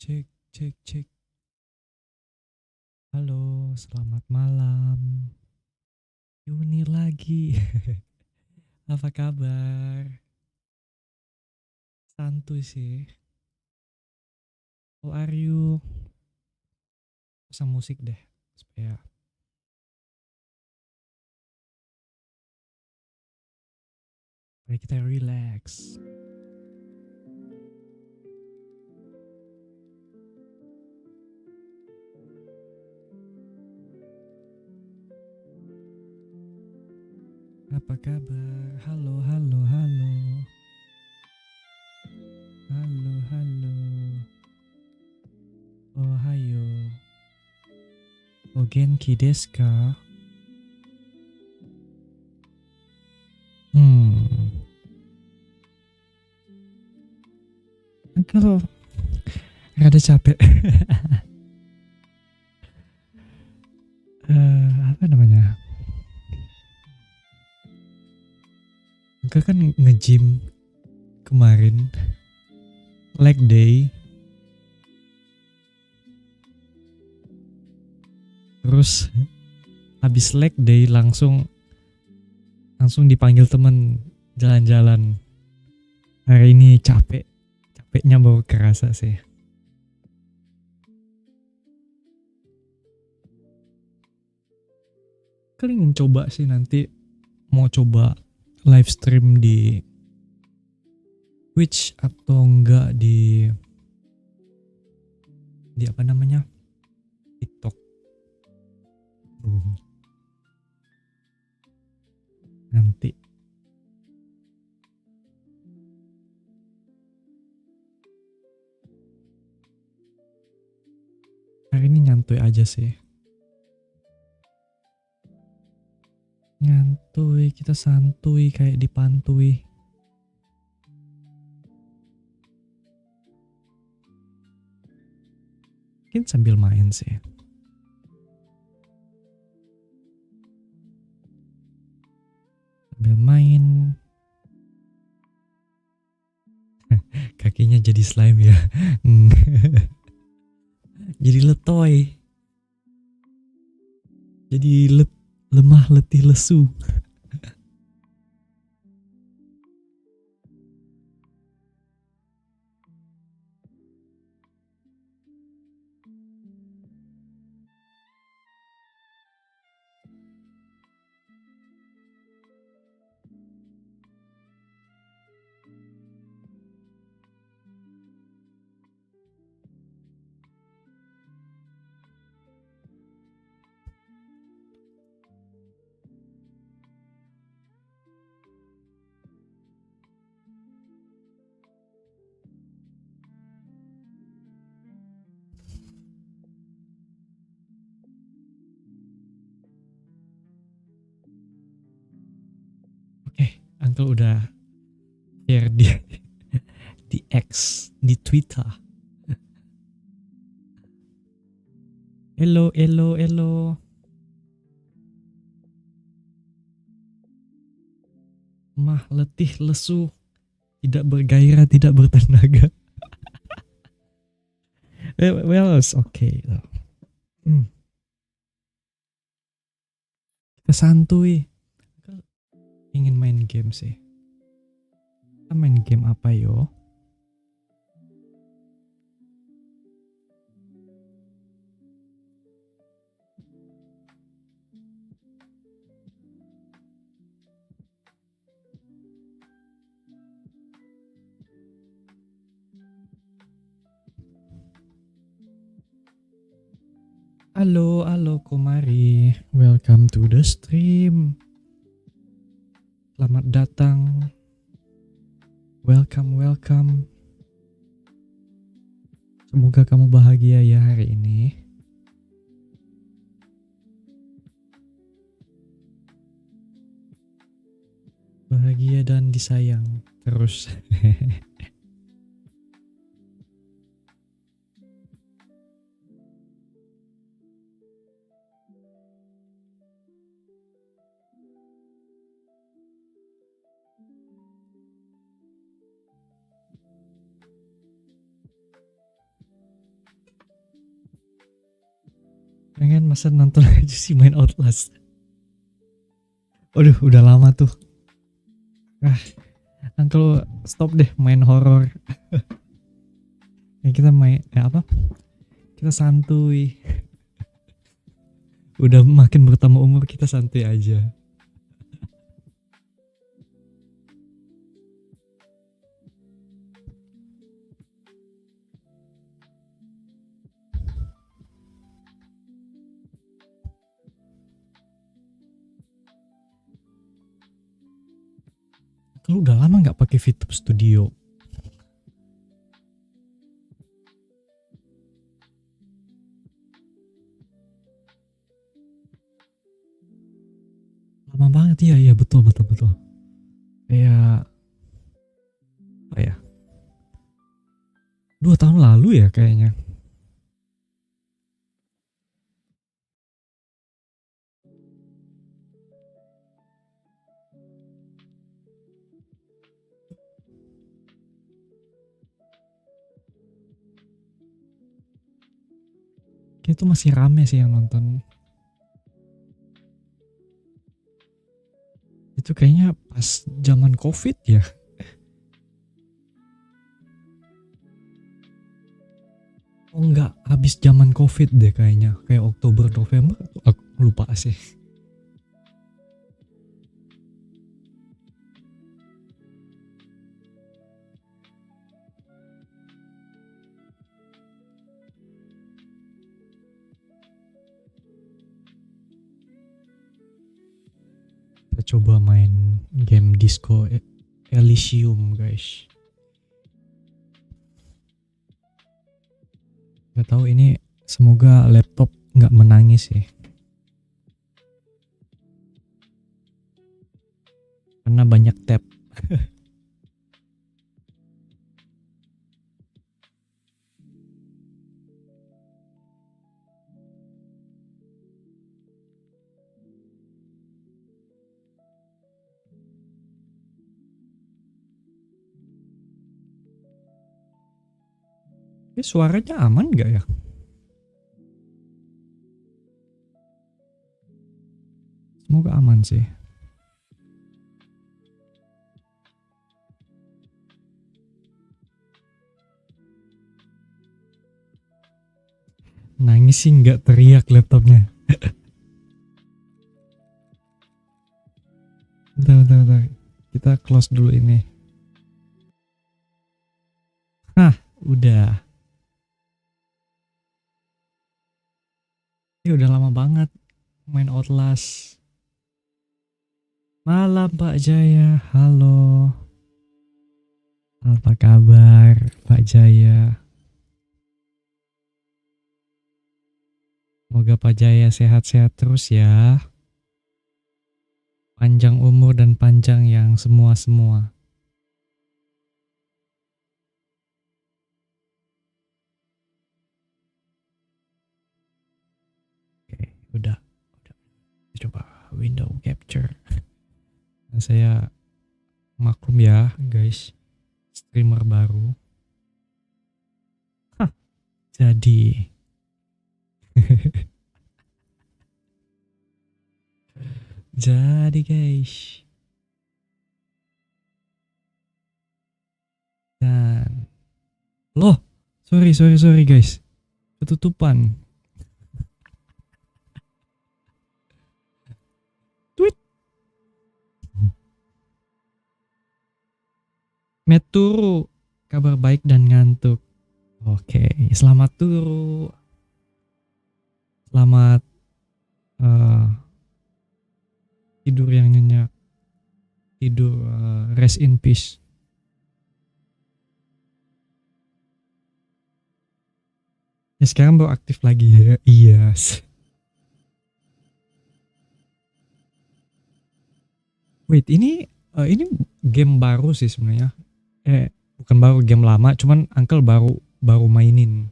Cek, cek, cek. Halo, selamat malam. Yuni lagi. Apa kabar? Santuy sih. How are you? Pasang musik deh, supaya kita relax. Apa kabar? Halo, halo, halo. Halo, halo. Oh, hayo. O genki desu ka? Kalau rada capek. Apa namanya? Enggak kan nge-gym kemarin. Leg day. Terus habis leg day langsung dipanggil temen jalan-jalan. Hari ini capeknya baru kerasa sih. Kalian ingin coba sih nanti, mau coba live stream di Twitch atau enggak di apa namanya, TikTok. Nanti hari ini nyantuy aja sih. Nyantuy, kita santuy kayak dipantui. Mungkin sambil main sih. Sambil main. Kakinya jadi slime ya. Jadi letoy. Jadi lemah letih lesu. Uncle udah share di X, di Twitter. Hello, hello, hello. Mah letih lesu, tidak bergairah, tidak bertenaga. Well, it's okay. Kita santuy. Ingin main game sih. Kita main game apa yo? Halo, halo Komari. Welcome to the stream. Selamat datang. Welcome, welcome. Semoga kamu bahagia ya hari ini. Bahagia dan disayang terus. masa nonton aja sih main Outlast. Waduh, udah lama tuh. Ah, Uncle stop deh main horor. Ya kita main apa? Kita santuy. Udah makin bertambah umur kita santuy aja. Lu udah lama nggak pakai VTube Studio? Lama banget ya, iya betul betul betul. Kayak apa ya? 2 tahun lalu ya kayaknya. Kayak itu masih rame sih yang nonton. Itu kayaknya pas zaman COVID ya. Oh enggak, habis zaman COVID deh kayaknya. Kayak Oktober, November. Aku lupa sih. Kita coba main game Disco Elysium guys. Gak tahu ini, semoga laptop nggak menangis ya. Karena banyak tab. Ini suaranya aman nggak ya? Semoga aman sih. Nangis sih nggak, teriak laptopnya. Bentar. Kita close dulu ini. Hah, udah. Ini udah lama banget main Outlast. Malam Pak Jaya, halo. Apa kabar Pak Jaya? Semoga Pak Jaya sehat-sehat terus ya. Panjang umur dan panjang yang semua-semua. Oke, udah. Coba window capture. Nah, saya maklum ya guys, streamer baru. Hah, jadi. Jadi guys. Dan loh, sorry guys. Ketutupan. Tweet. Meturu, kabar baik dan ngantuk. Oke, selamat turu. Selamat tidur yang nyenyak. Tidur rest in peace. Ya sekarang baru aktif lagi ya. Iya. Wait, ini game baru sih sebenarnya. Bukan baru, game lama, cuman Uncle baru mainin.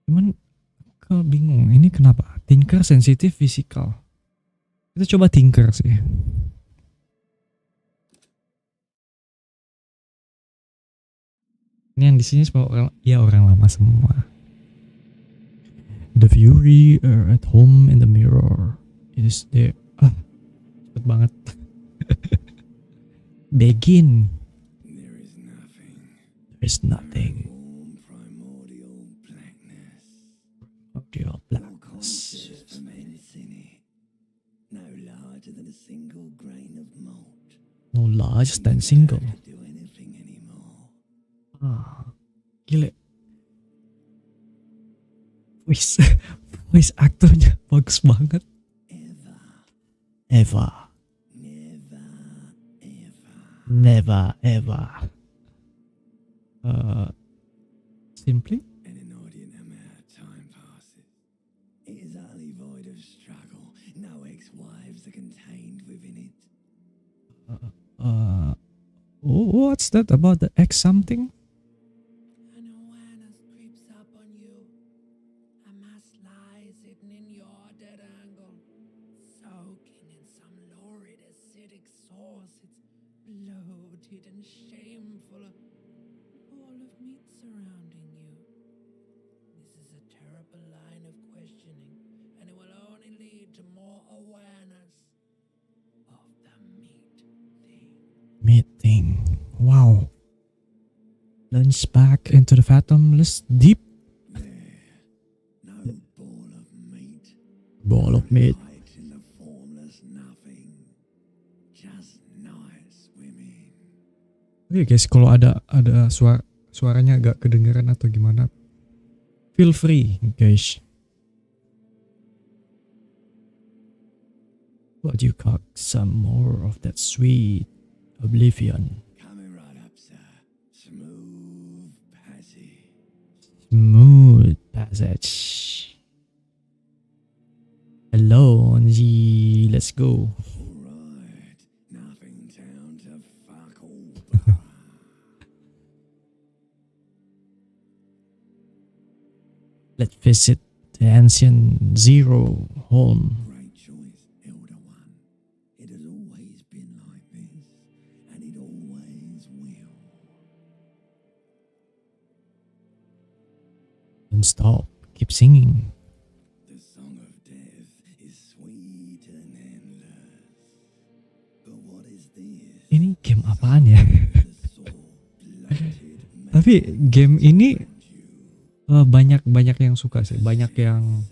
Cuman Uncle bingung, ini kenapa? Tinker sensitif physical. Kita coba Tinker sih. Ini yang di sini semua orang, ya orang lama semua. The Fury are at home in the mirror. It is there. Cepet banget. Begin. There is nothing. There is nothing. Warm primordial blackness. Audio Your blackness. conscious ferments in it. No larger than a single grain of malt. No larger than single. Can't do anything anymore. Gile. Voice aktornya bagus banget. Ever. Eva. Never, ever. Never ever. Simply. An inordinate amount of time passes. It is utterly void of struggle. No ex-wives are contained within it. What's that about the X something? An awareness creeps up on you. A mass lies hidden in your dead angle, soaking in some lurid acidic source. It's bloated and shameful, a ball of meat surrounding you. This is a terrible line of questioning, and it will only lead to more awareness of the meat thing. Meeting. Wow. Launch back into the fathomless deep. No ball of meat. Ball of meat. Hides in the formless nothing. Just nice women. Oke guys, kalau ada suaranya agak kedengeran atau gimana, feel free guys. What you cook some more of that sweet oblivion. Coming right up, sir. Smooth passage. Smooth passage. Hello, Anji. Let's go. Alright. Nothing down to fuck all. Let's visit the ancient Zero home. Great choice, Elder One. It has always been like this, and it always will. Don't stop. Keep singing. The song of death is sweet and endless. But what is this? Ini game apaan ya? The soul bloated Tapi game ini you. banyak yang suka sih. Banyak yang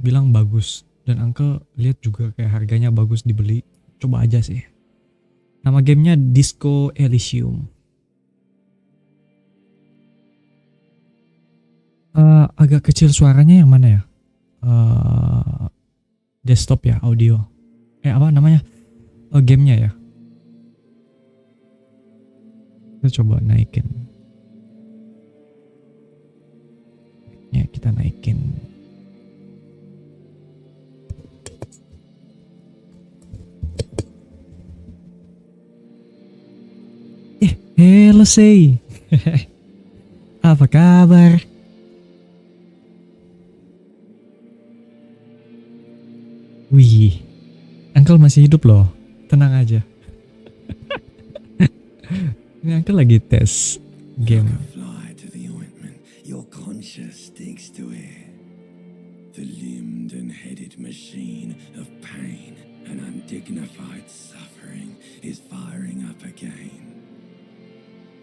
bilang bagus. Dan Uncle lihat juga kayak harganya bagus dibeli. Coba aja sih. Nama gamenya Disco Elysium. Agak kecil suaranya yang mana ya? Desktop ya, audio. Apa namanya? Gamenya ya. Kita coba naikin. Ya, kita naikin. Hello say. Apa kabar? Wih, Uncle masih hidup loh. Tenang aja. Ini Uncle lagi tes game. Fly to the ointment, your conscience sticks to it. The limbed and headed machine of pain and undignified suffering is firing up again.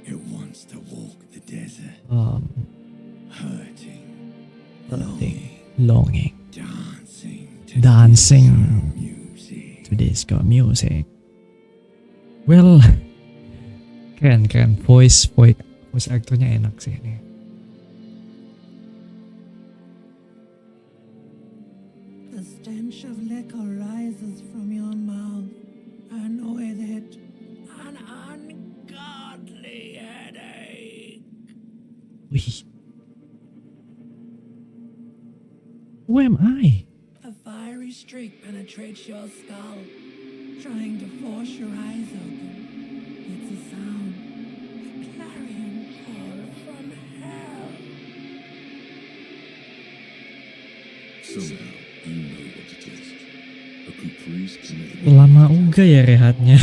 It wants to walk the desert, hurting, Longing. dancing To to disco music. Well, keren. Voice aktornya enak sih ini. The stench of liquor rises from your mouth, and with it, an ungodly headache. Wih. Who am I? A fiery streak penetrates your skull, trying to force your eyes open. It's a sound, a clarion call from hell. Somehow you know what it is. A caprice to make Lama juga ya rehatnya.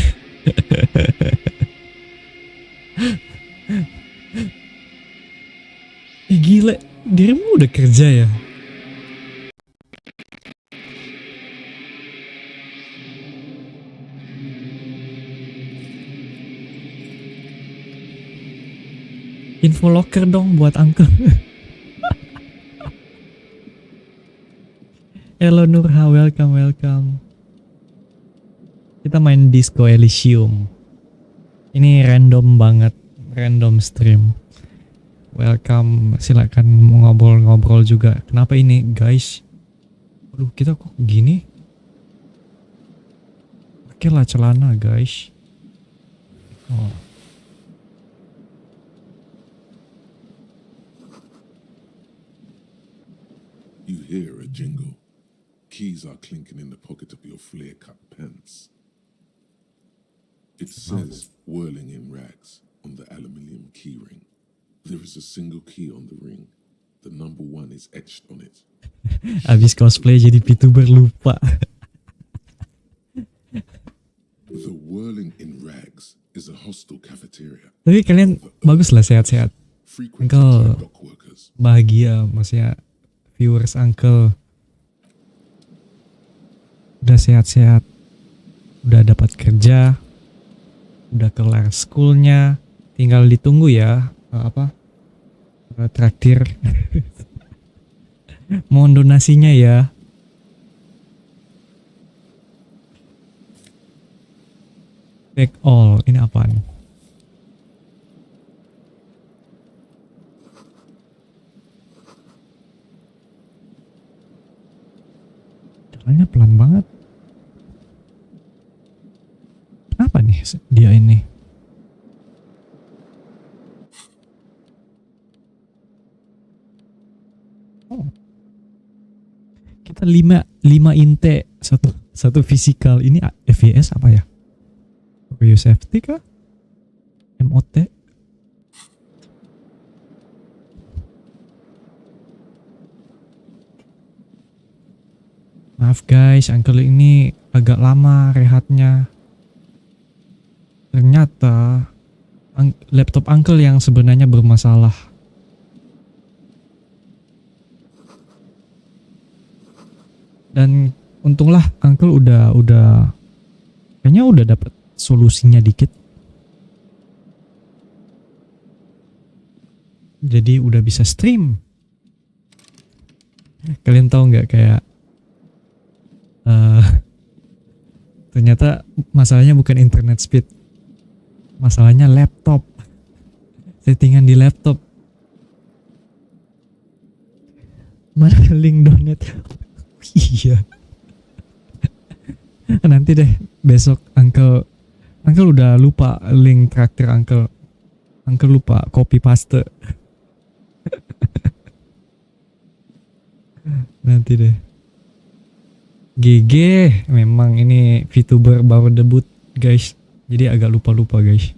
Dirimu udah kerja ya? Info locker dong buat uncle. Hello Nurha, welcome. Kita main Disco Elysium. Ini random banget, random stream. Welcome, silakan ngobrol-ngobrol juga. Kenapa ini guys? Aduh, kita kok gini? Pakailah celana guys. Oh. You hear a jingle. Keys are clinking in the pocket of your flare-cut pants. It says whirling in rags on the aluminium keyring. There is a single key on the ring. The number 1 is etched on it. Abis cosplay jadi VTuber lupa. The whirling in rags is a hostel cafeteria. Tapi kalian bagus lah, sehat-sehat. Frequent Uncle dock workers. bahagia, maksudnya viewers uncle udah sehat-sehat, udah dapat kerja, udah kelar schoolnya, tinggal ditunggu ya traktir. Mohon donasinya ya. Take all, ini apaan? Jalannya pelan banget. Apa nih dia ini? Oh. Kita 5 inte, satu fisikal. Ini FVS apa ya? Review safety kah? MOT? Maaf guys, uncle ini agak lama rehatnya. Ternyata laptop uncle yang sebenarnya bermasalah. Dan untunglah uncle udah kayaknya udah dapat solusinya dikit. Jadi udah bisa stream. Kalian tahu nggak kayak ternyata masalahnya bukan internet speed, masalahnya laptop, settingan di laptop. Mana link donate? Iya. Nanti deh besok uncle udah lupa link traktir uncle lupa copy paste. Nanti deh. GG, memang ini VTuber baru debut guys, jadi agak lupa guys.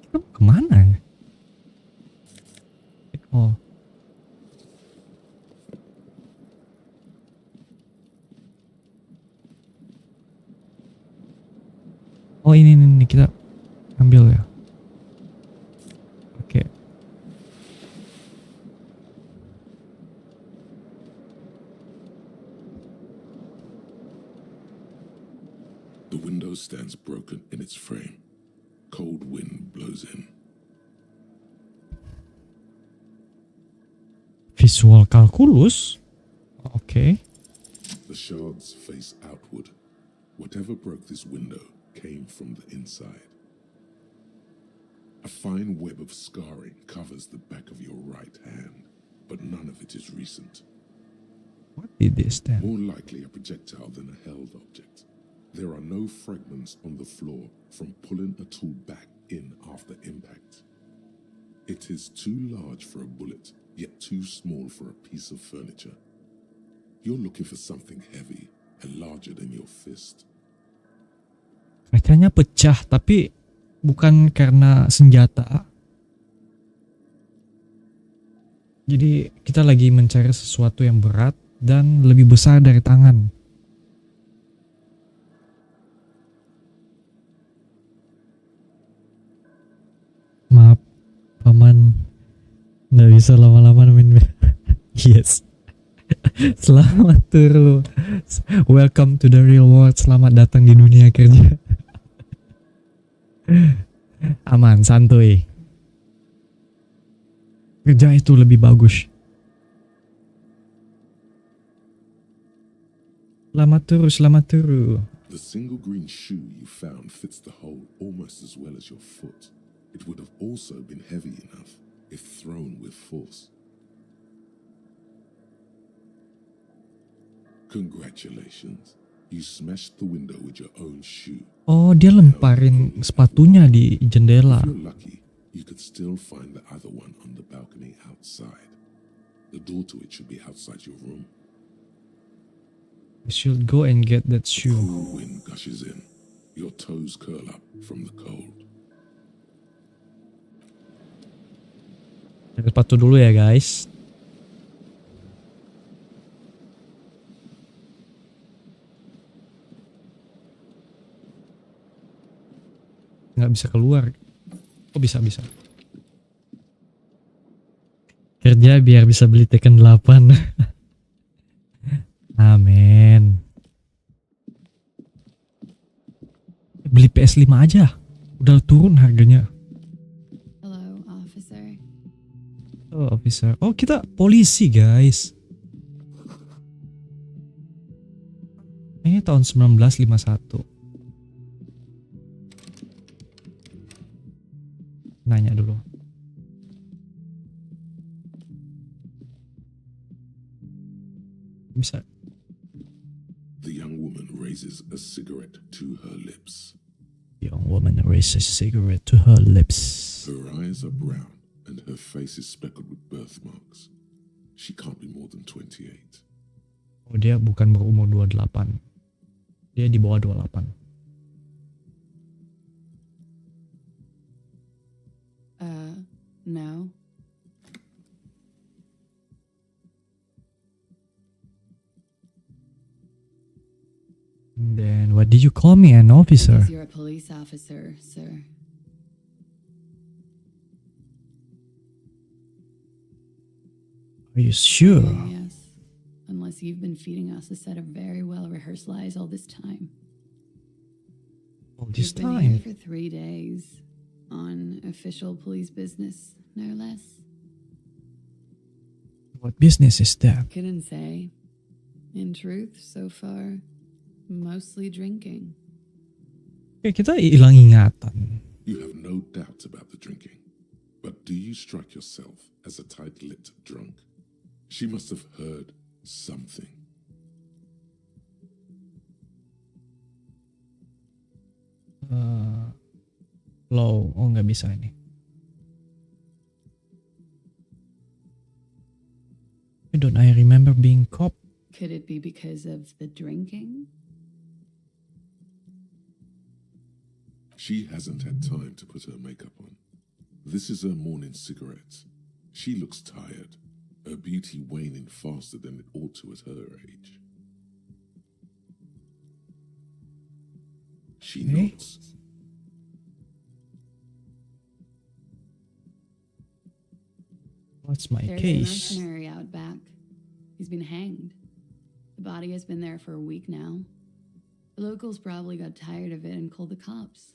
Kita kemana ya? Oh. Oh ini kita ambil ya. Oke. The window stands broken in its frame. Cold wind blows in. Visual calculus. Oke. The shards face outward. Whatever broke this window came from the inside. A fine web of scarring covers the back of your right hand, but none of it is recent. What did this then? More likely a projectile than a held object. There are no fragments on the floor from pulling a tool back in after impact. It is too large for a bullet, yet too small for a piece of furniture. You're looking for something heavy and larger than your fist. Kacanya pecah, tapi bukan karena senjata. Jadi kita lagi mencari sesuatu yang berat dan lebih besar dari tangan. Maaf, paman bisa lama-lama nemenin. Yes. Selamat turun. Welcome to the real world. Selamat datang di dunia kerja. Aman, santuy. Kerja itu lebih bagus. Selamat turu, selamat turu. The single green shoe you found fits the hole almost as well as your foot. It would have also been heavy enough if thrown with force. Congratulations. You smashed the window with your own shoe. Oh, dia lemparin sepatunya di jendela. If you're lucky, you could still find the other one on the balcony outside. The door to it should be outside your room. I should go and get that shoe. Cool wind gushes in. Your toes curl up from the cold. Cari sepatu dulu ya guys. Nggak bisa keluar. Oh bisa. Kerja biar bisa beli Tekken 8. Amin. Beli PS5 aja. Udah turun harganya. Hello, officer. Oh, officer. Oh, kita polisi, guys. Ini tahun 1951. Nanya dulu. Bisa. The young woman raises a cigarette to her lips. Young woman raises a cigarette to her lips. Her eyes are brown and her face is speckled with birthmarks. She can't be more than 28. Oh, dia bukan berumur 28. Dia di bawah 28. No. Then what did you call me, an officer? Because you're a police officer, sir. Are you sure? Yes. Unless you've been feeding us a set of very well rehearsed lies all this time. All this You've been here time. for 3 days. On official police business, no less. What business is that? Couldn't say. In truth, so far, mostly drinking. Kayak kita hilang ingatan. You have no doubt about the drinking. But do you strike yourself as a tight-lipped drunk? She must have heard something. Low. Oh, nggak bisa ini. Don't I remember being cop? Could it be because of the drinking? She hasn't had time to put her makeup on. This is her morning cigarette. She looks tired, her beauty waning faster than it ought to at her age. She Okay. nods. What's my There's a case? mercenary out back. He's been hanged. The body has been there for a week now. The locals probably got tired of it and called the cops.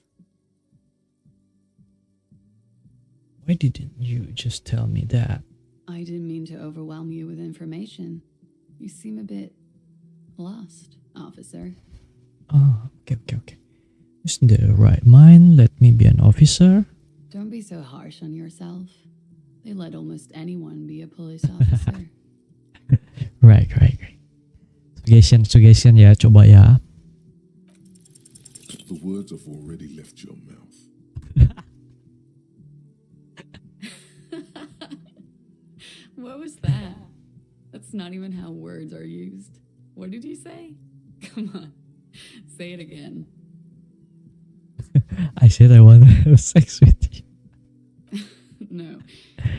Why didn't you just tell me that? I didn't mean to overwhelm you with information. You seem a bit lost, officer. Oh, okay. Just in the right mind, let me be an officer. Don't be so harsh on yourself. They let almost anyone be a police officer. Right. Suggestion ya, coba ya. The words have already left your mouth. What was that? That's not even how words are used. What did you say? Come on, say it again. I said I want to have sex with you. No,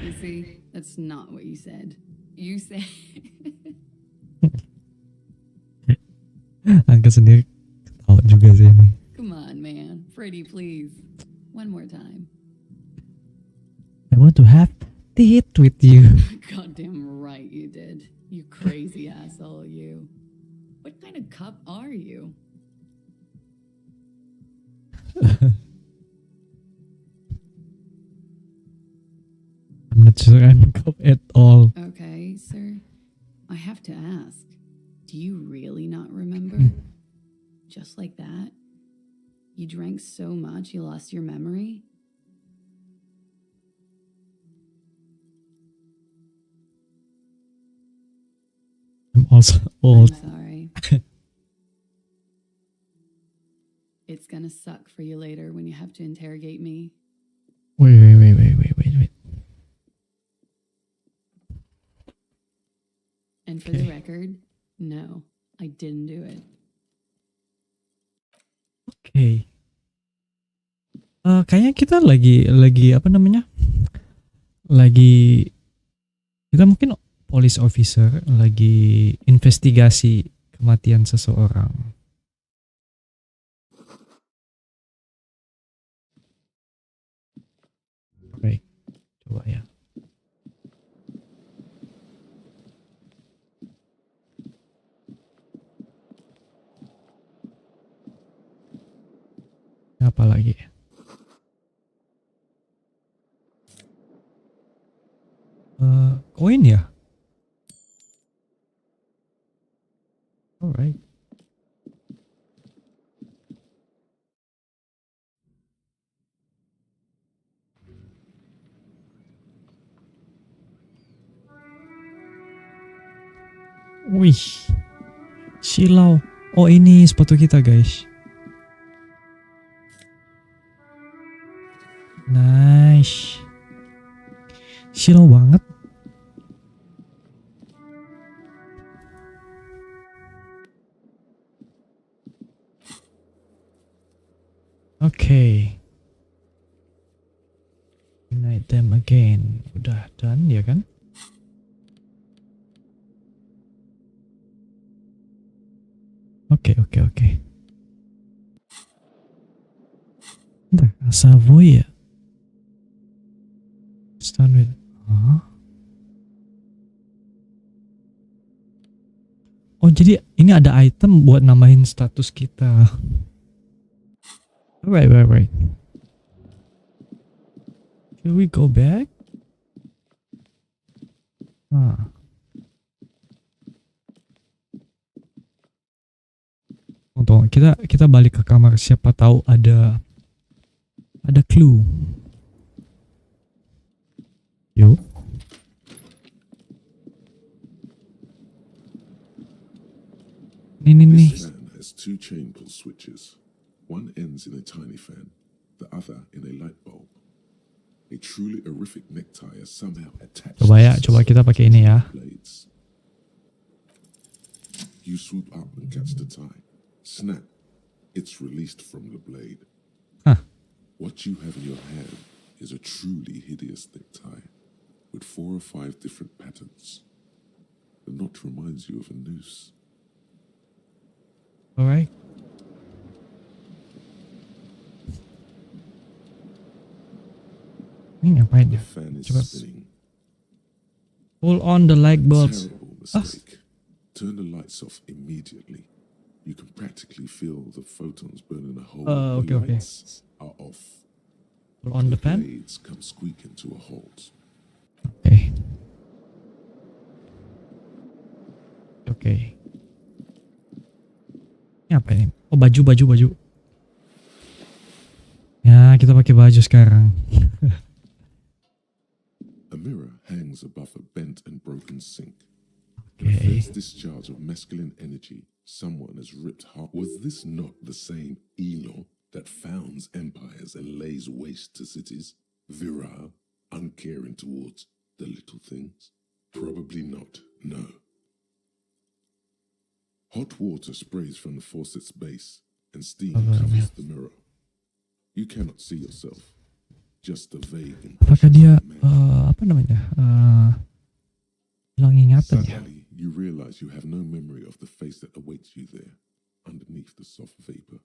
you see, that's not what you said. You said... Angkat sendiri ketawa juga sih ini. Come on, man. Freddie, please. One more time. I want to have it with you. Goddamn right you did. You crazy asshole, you. What kind of cup are you? I'm not sure I'm cop at all. Okay, sir. I have to ask. Do you really not remember? Just like that? You drank so much you lost your memory? I'm also I'm old. sorry. It's gonna suck for you later when you have to interrogate me. Wait. And for Okay. the record, no, I didn't do it. Okay. Kayaknya kita lagi apa namanya? Lagi kita mungkin police officer lagi investigasi kematian seseorang. Oke, coba ya. Apa lagi? Koin ya? Alright. Wih, silau. Oh ini sepatu kita guys. Nice. Silau banget. Oke. Unite them again. Udah done ya kan? Oke. Bentar, Savoy ya? Start with... Huh? Oh jadi ini ada item buat nambahin status kita. Right. Should we go back? Tunggu, kita balik ke kamar, siapa tahu ada clue. Yuk. Nih. This fan has two chain pull switches. One ends in a tiny fan, the other in a light bulb. A truly horrific necktie is somehow attached. Coba kita pakai ini ya. Blades. You swoop up and catch the tie. Snap. It's released from the blade. Huh. What you have in your hand is a truly hideous necktie with 4 or 5 different patterns. The knot reminds you of a noose. Alright. Ini ngapain The ya? fan is Coba. spinning. Pull on the light bulbs. Terrible mistake. Turn the lights off immediately. You can practically feel the photons burning a hole. Okay. The lights are off. Pull on the fan. Blades come squeaking to a halt. Oke. Ini apa ini? Oh baju. Ya kita pakai baju sekarang. A mirror hangs above a bent and broken sink. Okay. A fierce discharge of masculine energy. Someone has ripped heart. Was this not the same Elon that founds empires and lays waste to cities? Virile, uncaring towards the little things? Probably not, no. Hot water sprays from the faucet's base, and steam covers the mirror. You cannot see yourself. Just a vague Apakah impression dia of man. apa namanya? Hilang ingatan ya? Suddenly, you realize you have no memory of the face that awaits you there, underneath the soft vapor.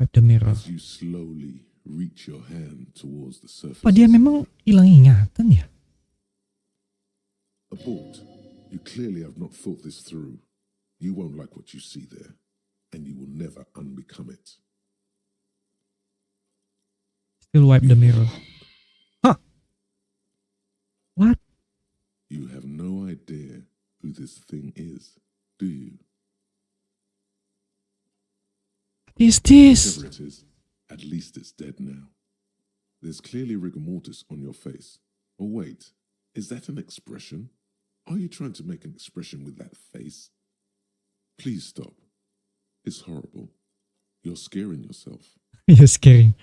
Wipe the mirror. As you slowly reach your hand towards the surface. Apa dia memang hilang ingatan ya? Abort. You clearly have not thought this through. You won't like what you see there, and you will never unbecome it. Still wipe the mirror. Huh? What? You have no idea who this thing is, do you? What is this? Whatever it is, at least it's dead now. There's clearly rigor mortis on your face. Oh wait, is that an expression? Are you trying to make an expression with that face? Please stop. It's horrible. You're scaring yourself. You're scaring.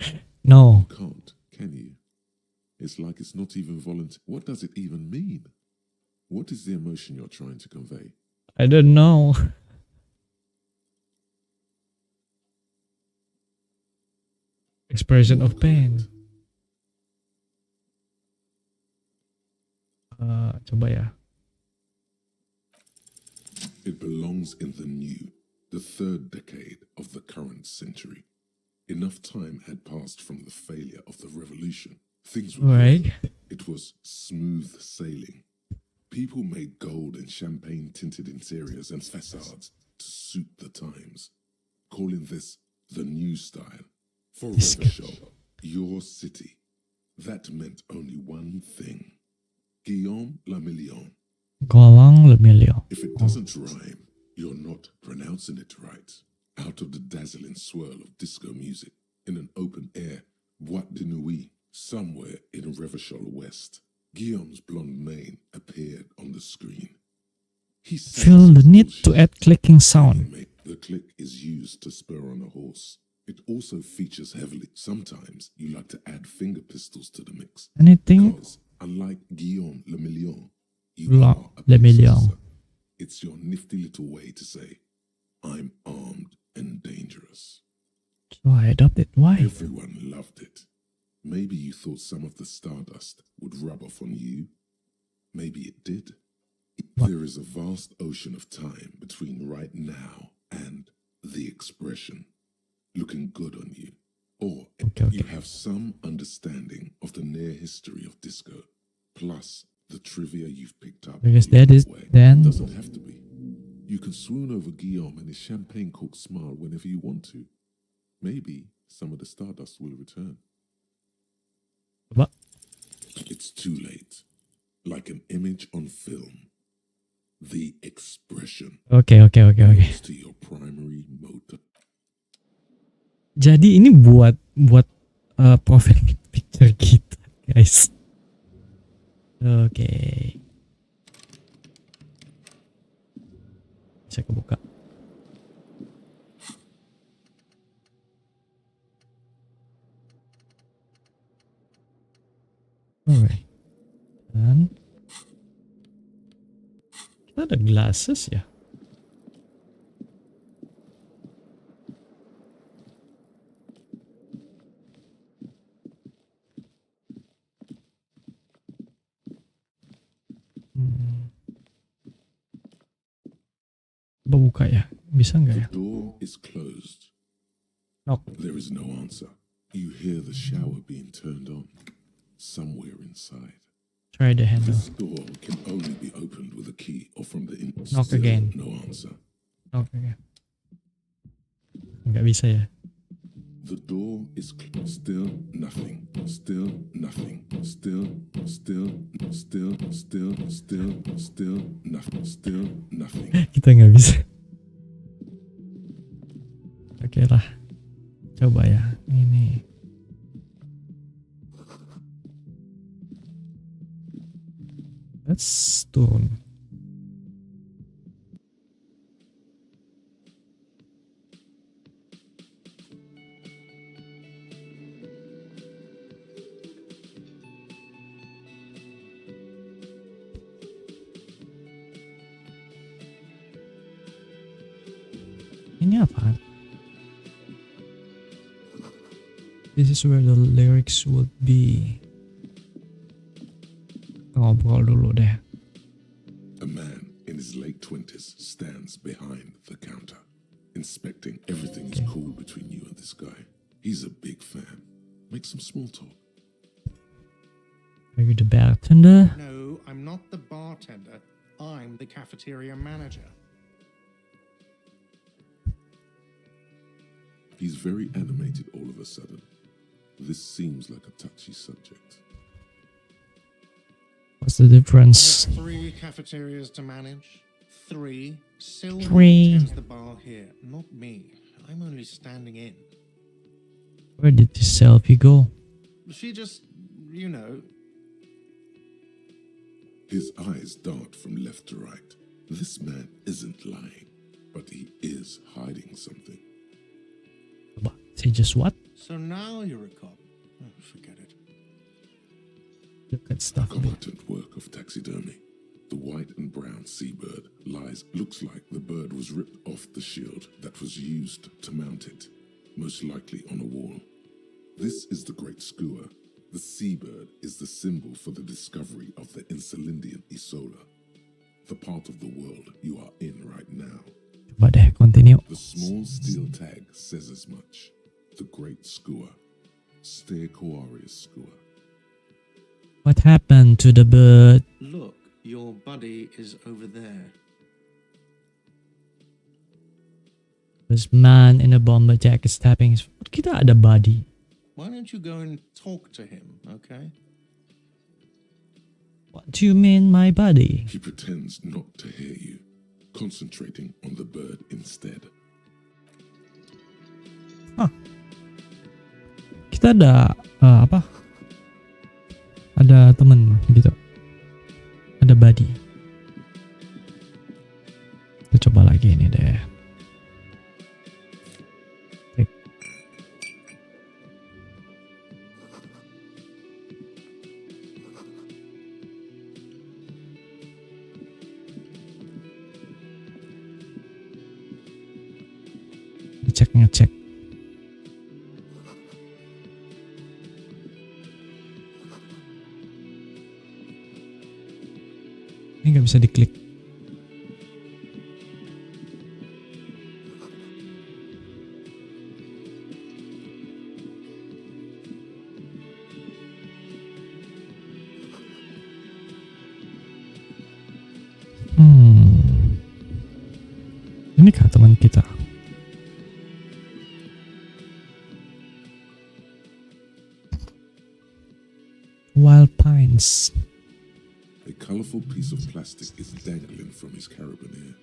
No. You can't, can you? It's like it's not even voluntary. What does it even mean? What is the emotion you're trying to convey? I don't know. Expression of pain. Coba ya. It belongs in the new, the third decade of the current century. Enough time had passed from the failure of the revolution. Things were Right. good. It was smooth sailing. People made gold and champagne-tinted interiors and facades to suit the times, calling this the new style. For This guy. Revachol, your city, that meant only one thing. Guillaume le Million. Golong le million. If it doesn't rhyme, you're not pronouncing it right. Out of the dazzling swirl of disco music, in an open-air boîte de nuit, somewhere in Revachol West, Guillaume's blonde mane appeared on the screen. He sang Feel some the need bullshit. to add clicking sound. The click is used to spur on a horse. It also features heavily. Sometimes you like to add finger pistols to the mix. Anything? Because, unlike Guillaume le Million, you Le- are a le police Million. officer. It's your nifty little way to say, I'm armed and dangerous. So I adopted. Why? Everyone loved it. Maybe you thought some of the stardust would rub off on you. Maybe it did. What? There is a vast ocean of time between right now and the expression looking good on you. Or Okay. you have some understanding of the near history of disco, plus the trivia you've picked up. Because on your that is way. then- It doesn't have to be. You can swoon over Guillaume and his champagne-corked smile whenever you want to. Maybe some of the stardust will return. Coba. It's too late. Like an image on film. The expression Oke. goes to your primary motor. Jadi ini buat profile picture kita, guys. Oke. Bisa kebuka. Alright. Dan kita ada glasses ya. Coba buka ya. Bisa nggak The ya? door is closed. Knock. There is no answer. You hear the shower being turned on. Somewhere inside. Try the handle. This door can only be opened with a key or from the inside. Knock again. No answer. Knock again. Nggak bisa ya. The door is still nothing. Still nothing. Still nothing. Still nothing. Kita nggak bisa. Oke lah. Coba ya. Ini. Let's turun. Ini apa? This is where the lyrics would be. Ngobrol dulu deh. A man in his late 20s stands behind the counter, inspecting everything is cool between you and this guy. He's a big fan. Make some small talk. Are you the bartender? No, I'm not the bartender. bartender. I'm the cafeteria manager. He's very animated all of a sudden. This seems like a touchy subject. What's the I difference? have 3 cafeterias to manage. 3. Sylvie 3. tends the bar here, not me. I'm only standing in. Where did this selfie go? She just, you know, His eyes dart from left to right. This man isn't lying, but he is hiding something. Coba, say just what? so now you're a cop. Oh, forget it. Look at stuff. Competent work of taxidermy. The white and brown seabird looks like the bird was ripped off the shield that was used to mount it, most likely on a wall. This is the great skua. The seabird is the symbol for the discovery of the Insulindian Isola, the part of the world you are in right now. Coba deh, continue. The small steel tag says as much. The great skua. Stegosaurus skua. What happened to the bird? Look, your buddy is over there. This man in a bomber jacket tapping his foot. Kita ada body. Why don't you go and talk to him, okay? What do you mean, my body? He pretends not to hear you, concentrating on the bird instead. Kita ada apa? Ada temen gitu. Ada buddy. Kita coba lagi ini deh. Klik. Ngecek. Ini nggak bisa diklik. Ini kah teman kita? Wild Pines. A colorful piece of plastic is dangling from his carabiner.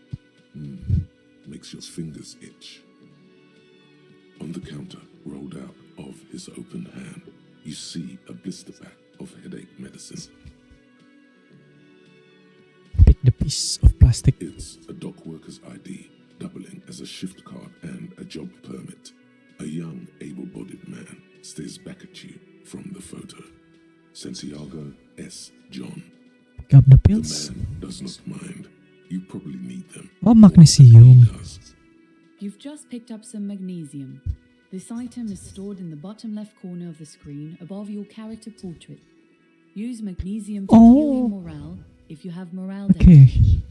Makes your fingers itch. On the counter, rolled out of his open hand, you see a blister pack of headache medicine. Pick the piece of plastic. It's a dock worker's ID, doubling as a shift card and a job permit. A young, able-bodied man stares back at you from the photo. Santiago S. John. Pick up the The pills. man does not mind. You probably need them. Oh, magnesium. He does. You've just picked up some magnesium. This item is stored in the bottom left corner of the screen above your character portrait. Use magnesium to heal your morale if you have morale damage. Okay.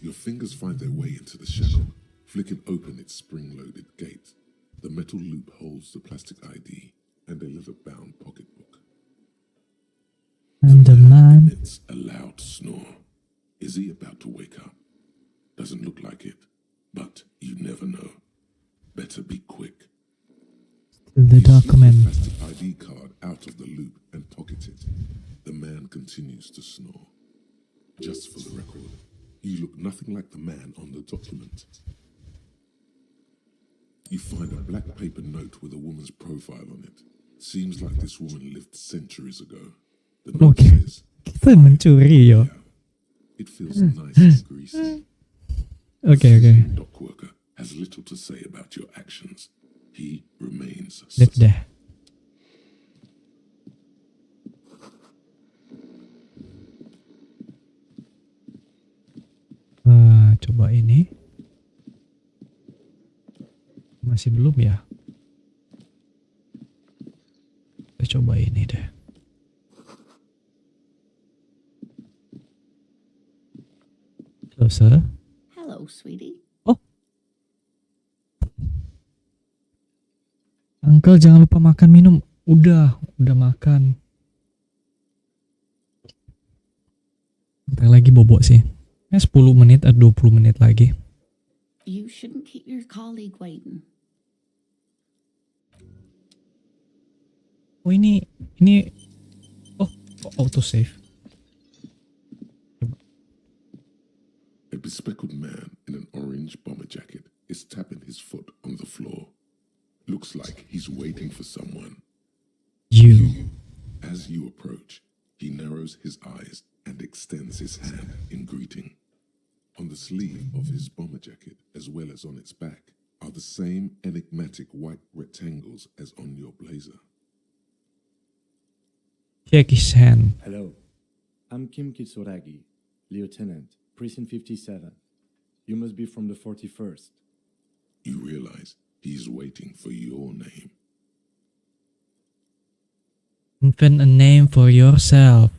Your fingers find their way into the shackle, flicking open its spring-loaded gate. The metal loop holds the plastic ID and a leather-bound pocketbook. And the man. emits a loud snore. Is he about to wake up? Doesn't look like it, but you never know. Better be quick. Still the You snap document. the plastic ID card out of the loop and pocket it. The man continues to snore. Just for the record, you look nothing like the man on the document. You find a black paper note with a woman's profile on it. Seems like this woman lived centuries ago. The note Okay. says, Kita mencuri yo. it feels nice and greasy. Okay. Dock worker has little to say about your actions. He remains Lift deh. Coba ini. Masih belum ya? Kita coba ini deh. Hello, sir. Hello, sweetie. Uncle, jangan lupa makan minum. Udah makan. Bentar lagi bobo sih. 10 menit atau 20 menit lagi. You shouldn't keep your colleague waiting. Oh ini oh auto save. A bespectacled man in an orange bomber jacket is tapping his foot on the floor. Looks like he's waiting for someone. You. As you approach, he narrows his eyes and extends his hand in greeting. On the sleeve of his bomber jacket, as well as on its back, are the same enigmatic white rectangles as on your blazer. Shake his hand. Hello, I'm Kim Kitsuragi, Lieutenant, Precinct 57. You must be from the 41st. You realize he's waiting for your name. Invent a name for yourself.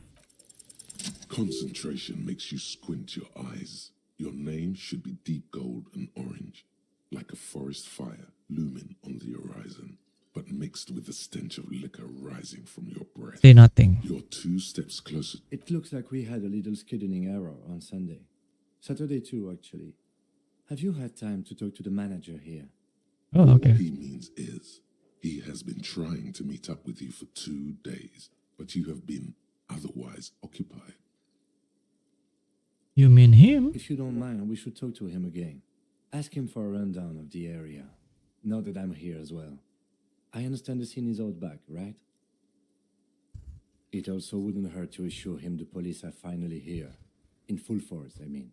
Concentration makes you squint your eyes. Your name should be deep gold and orange, like a forest fire looming on the horizon, but mixed with the stench of liquor rising from your breath. Say nothing. You're 2 steps closer. It looks like we had a little scheduling error on Sunday. Saturday too, actually. Have you had time to talk to the manager here? Oh, What okay. he means is, he has been trying to meet up with you for 2 days, but you have been otherwise occupied. You mean him? If you don't mind, we should talk to him again. Ask him for a rundown of the area. Now that I'm here as well. I understand the scene is out back, right? It also wouldn't hurt to assure him the police are finally here. In full force, I mean.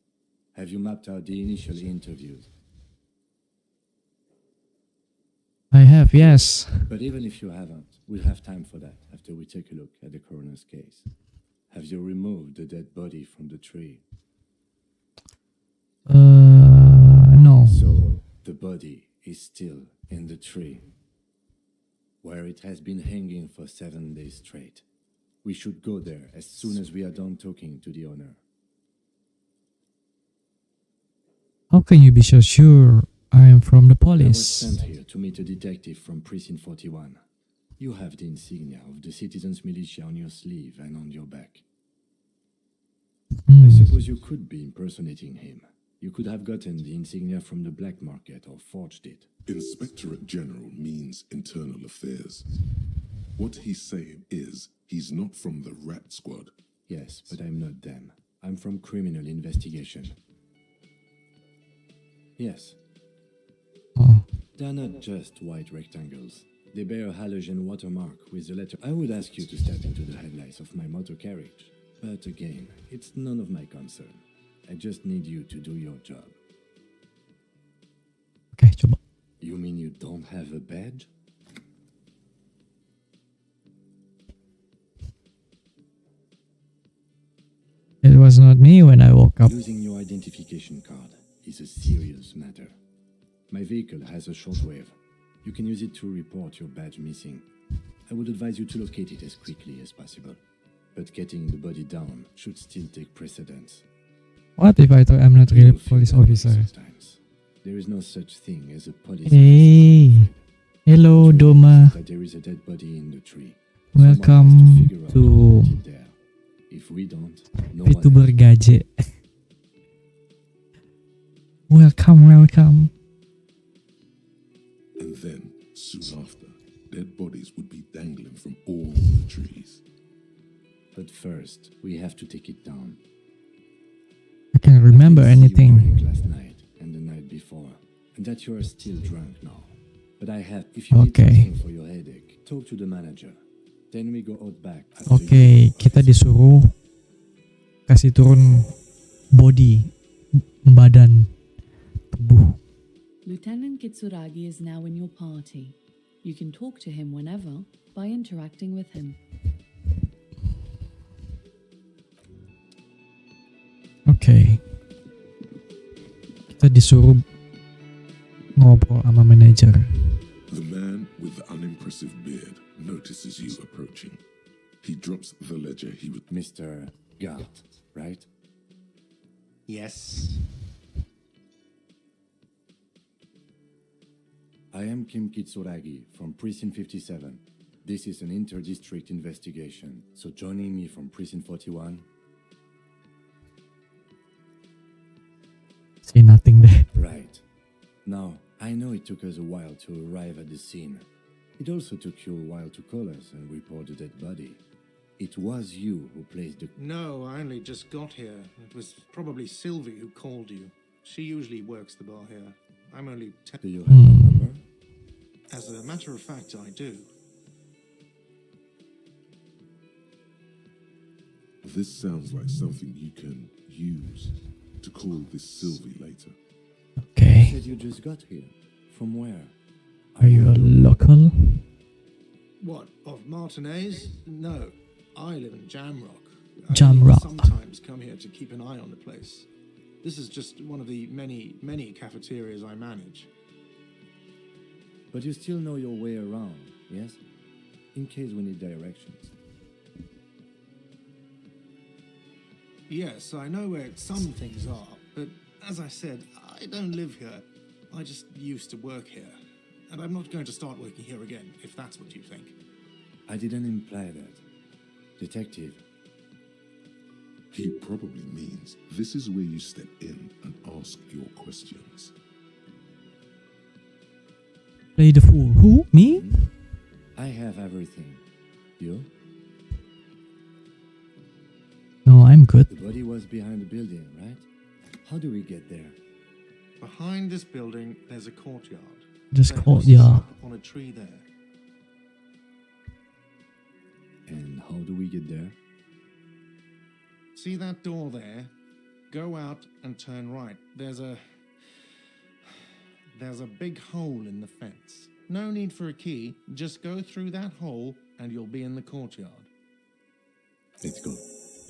Have you mapped out the initial interviews? I have, yes. But even if you haven't, we'll have time for that after we take a look at the coroner's case. Have you removed the dead body from the tree? No. So, the body is still in the tree, where it has been hanging for 7 days straight. We should go there as soon as we are done talking to the owner. How can you be so sure I am from the I was police? sent here to meet a detective from Precinct 41. You have the insignia of the citizens' militia on your sleeve and on your back. I suppose you could be impersonating him. You could have gotten the insignia from the black market or forged it. Inspectorate General means internal affairs. What he's saying is, he's not from the rat squad. Yes, but I'm not them. I'm from criminal investigation. Yes, Oh. they're not just white rectangles. They bear a halogen watermark with the letter. I would ask you to step into the headlights of my motor carriage. But again, it's none of my concern. I just need you to do your job. Oke, coba. You mean you don't have a badge? It was not me when I woke up. Losing your identification card is a serious matter. My vehicle has a shortwave. You can use it to report your badge missing. I would advise you to locate it as quickly as possible. But getting the body down should still take precedence. What if I thought I'm not really You'll a police feel that way officer? sometimes. There is no such thing as a police Hey. officer. Hello, The truth Doma. is that there is a dead body in the tree. Someone has Welcome figure out to how get it there. If we don't, no one VTuber else. Gaje. Welcome. And then, soon after, dead bodies would be dangling from all the trees. But first, we have to take it down. I can't remember I can see you anything. drank last night and the night before, and that you are still drunk now. But I have. If you need Okay. something for your headache, talk to the manager. Then we go out back. after Oke, you- kita disuruh kasih turun body, badan, tubuh. Lieutenant Kitsuragi is now in your party. You can talk to him whenever by interacting with him. Oke. Kita disuruh ngobrol sama manajer. The man with the unimpressive beard notices you approaching. He drops the ledger he would. Mr. Gart, right? Yes. I am Kim Kitsuragi from Precinct 57. This is an inter-district investigation, so joining me from Precinct 41. See nothing there. Right. Now, I know it took us a while to arrive at the scene. It also took you a while to call us and report the dead body. It was you who placed the... No, I only just got here. It was probably Sylvie who called you. She usually works the bar here. I'm only... Do you have her number? As a matter of fact, I do. This sounds like something you can use to call this Sylvie later. You Okay. said you just got here. From where? Are you a local? What, of Martinez? No, I live in Jamrock. Jamrock. I sometimes come here to keep an eye on the place. This is just one of the many cafeterias I manage. But you still know your way around, yes? In case we need directions. Yes, I know where some things are, but as I said, I don't live here. I just used to work here. And I'm not going to start working here again, if that's what you think. I didn't imply that. Detective, He probably means this is where you step in and ask your questions. Play the fool. Who? Me? I have everything. You? No, I'm good. The body was behind the building, right? How do we get there? Behind this building, there's a courtyard. Just There call, horses yeah. up on a tree there. And how do we get there? See that door there? Go out and turn right. There's a big hole in the fence. No need for a key. Just go through that hole and you'll be in the courtyard. Let's go.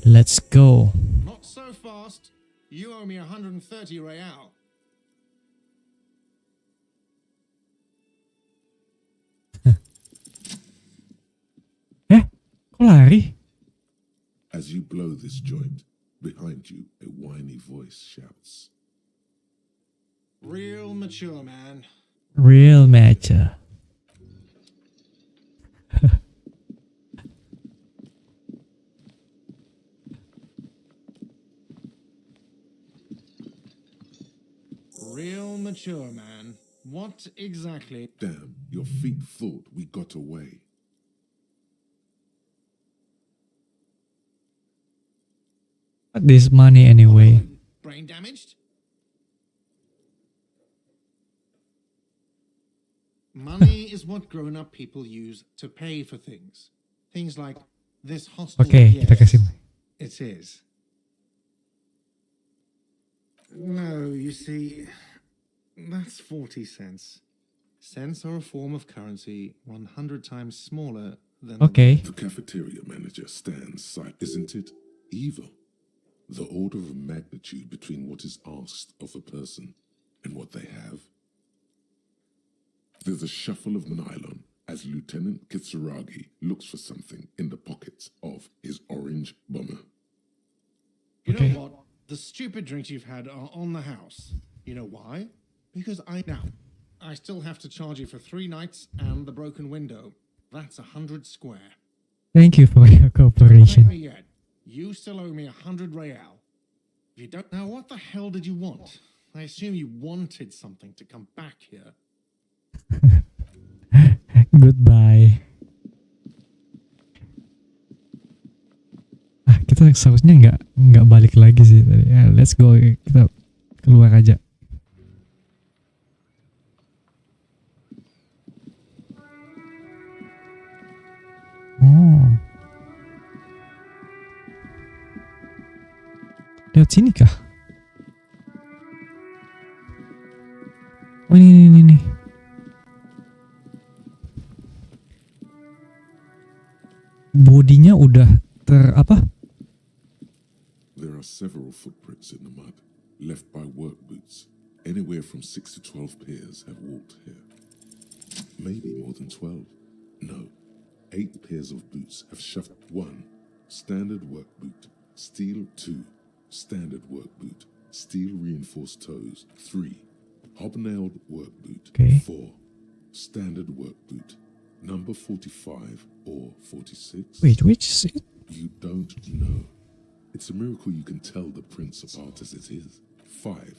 Let's go. Not so fast. You owe me 130 real. Eh? Kok lari? As you blow this joint, behind you, a whiny voice shouts. Real mature, man. Real matcha. Real mature, man. What exactly? Damn, your feet thought we got away. What this money anyway? Brain damaged? Money is what grown-up people use to pay for things. Things like this hostel. Oke, kita kasih. It is. No, you see, that's 40 cents. Cents are a form of currency 100 times smaller than... Okay. The cafeteria manager stands side, isn't it? Evil. The order of magnitude between what is asked of a person and what they have. There's a shuffle of nylon as Lieutenant Kitsuragi looks for something in the pockets of his orange bomber. You Okay. know what? The stupid drinks you've had are on the house. You know why? Because I still have to charge you for 3 nights and the broken window. That's 100 square. Thank you for your Don't pay cooperation. me yet. You still owe me 100 real. If you don't know, what the hell did you want? I assume you wanted something to come back here. Goodbye. Kita seharusnya nggak balik lagi sih tadi. Ya, let's go, kita keluar aja. Oh. Lewat sini kah? Oh, ini. Bodinya udah apa? There are several footprints in the mud, left by work boots. Anywhere from 6 to 12 pairs have walked here. Maybe more than 12. No, 8 pairs of boots have shuffled. 1. Standard work boot. Steel 2. Standard work boot. Steel reinforced toes. 3. Hobnailed work boot. Okay. 4. Standard work boot. Number 45 or 46? Wait, which is it? You don't know. It's a miracle you can tell the prince apart as it is. 5.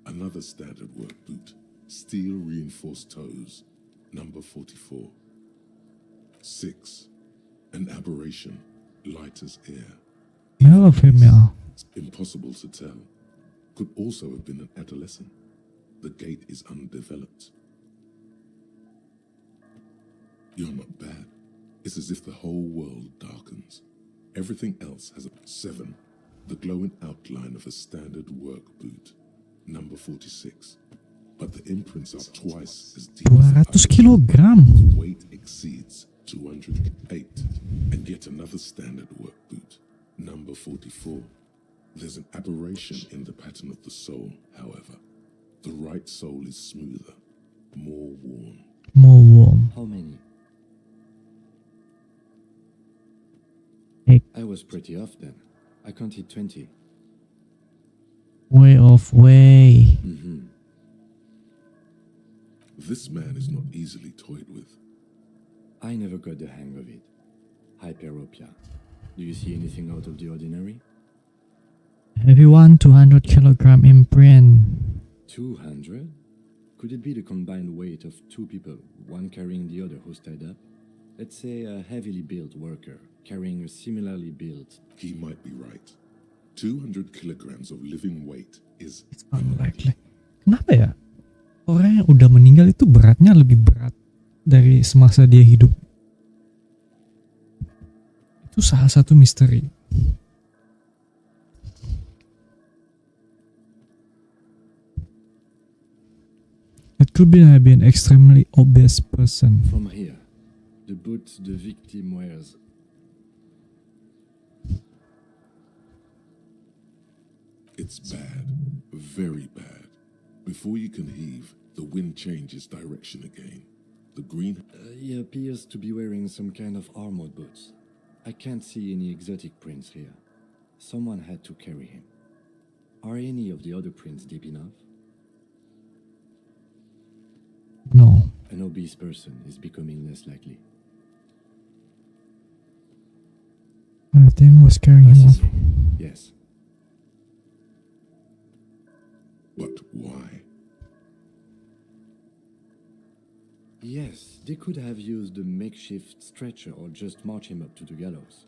Another standard work boot, steel reinforced toes, number 44. 6. An aberration, light as air. Male or female? It's impossible to tell. Could also have been an adolescent. The gait is undeveloped. You're not bad. It's as if the whole world darkens. Everything else has a 7. The glowing outline of a standard work boot, number 46. But the imprints are twice as deep. 200 kilogram. The weight exceeds 208. And yet another standard work boot, number 44. There's an aberration in the pattern of the sole, however. The right sole is smoother, more worn. More warm. How many? 8. I was pretty off then. I counted 20. Way off way. Mm-hmm. This man is not easily toyed with. I never got the hang of it. Hyperopia. Do you see anything out of the ordinary? Heavy one, 200 kilogram imprint. 200? Could it be the combined weight of two people, one carrying the other who's tied up? Let's say a heavily built worker carrying a similarly built. He might be right. 200 kilograms of living weight is It's unlikely. Kenapa ya? Orang yang udah meninggal itu beratnya lebih berat dari semasa dia hidup. Itu salah satu misteri. It could be maybe an extremely obese person. From here, the boot the victim wears. It's bad, very bad. Before you can heave, the wind changes direction again. The green He appears to be wearing some kind of armored boots. I can't see any exotic prints here. Someone had to carry him. Are any of the other prints deep enough? No. An obese person is becoming less likely. One of them was carrying I him off. see. Yes. But why? Yes, they could have used a makeshift stretcher or just march him up to the gallows.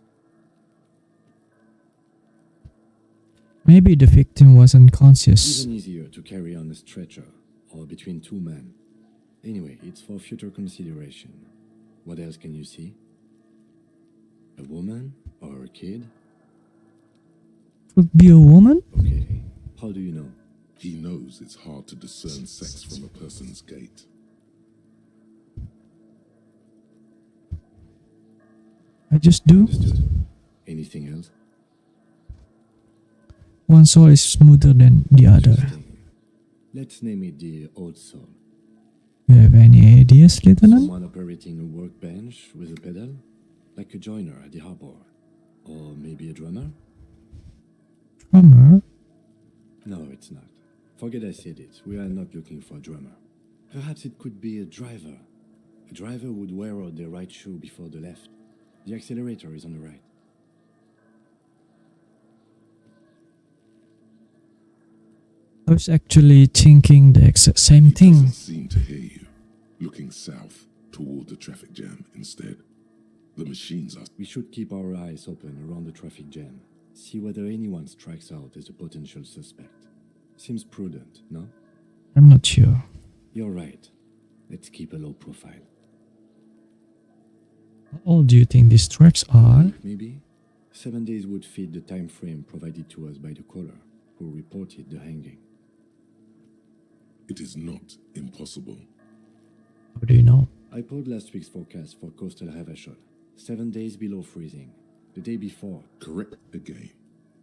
Maybe the victim was unconscious. Even easier to carry on a stretcher or between two men. Anyway, it's for future consideration. What else can you see? A woman or a kid? Could be a woman? Okay. How do you know? He knows it's hard to discern sex from a person's gait. I just do. Understood. Anything else? One soul is smoother than the other. Interesting. Let's name it the old soul. You have any ideas, Lieutenant? Someone operating a workbench with a pedal? Like a joiner at the harbor. Or maybe a drummer? Drummer? No, it's not. Forget I said it. We are not looking for a drummer. Perhaps it could be a driver. A driver would wear out their right shoe before the left. The accelerator is on the right. I was actually thinking the exact same He thing. doesn't seem to hear you. Looking south toward the traffic jam instead. The machines are. We should keep our eyes open around the traffic jam. See whether anyone strikes out as a potential suspect. Seems prudent, no? I'm not sure. You're right. Let's keep a low profile. How old do you think these tracks are? Maybe 7 days would fit the time frame provided to us by the caller who reported the hanging. It is not impossible. How do you know? I pulled last week's forecast for coastal Havashol. 7 days below freezing. The day before, Correct again.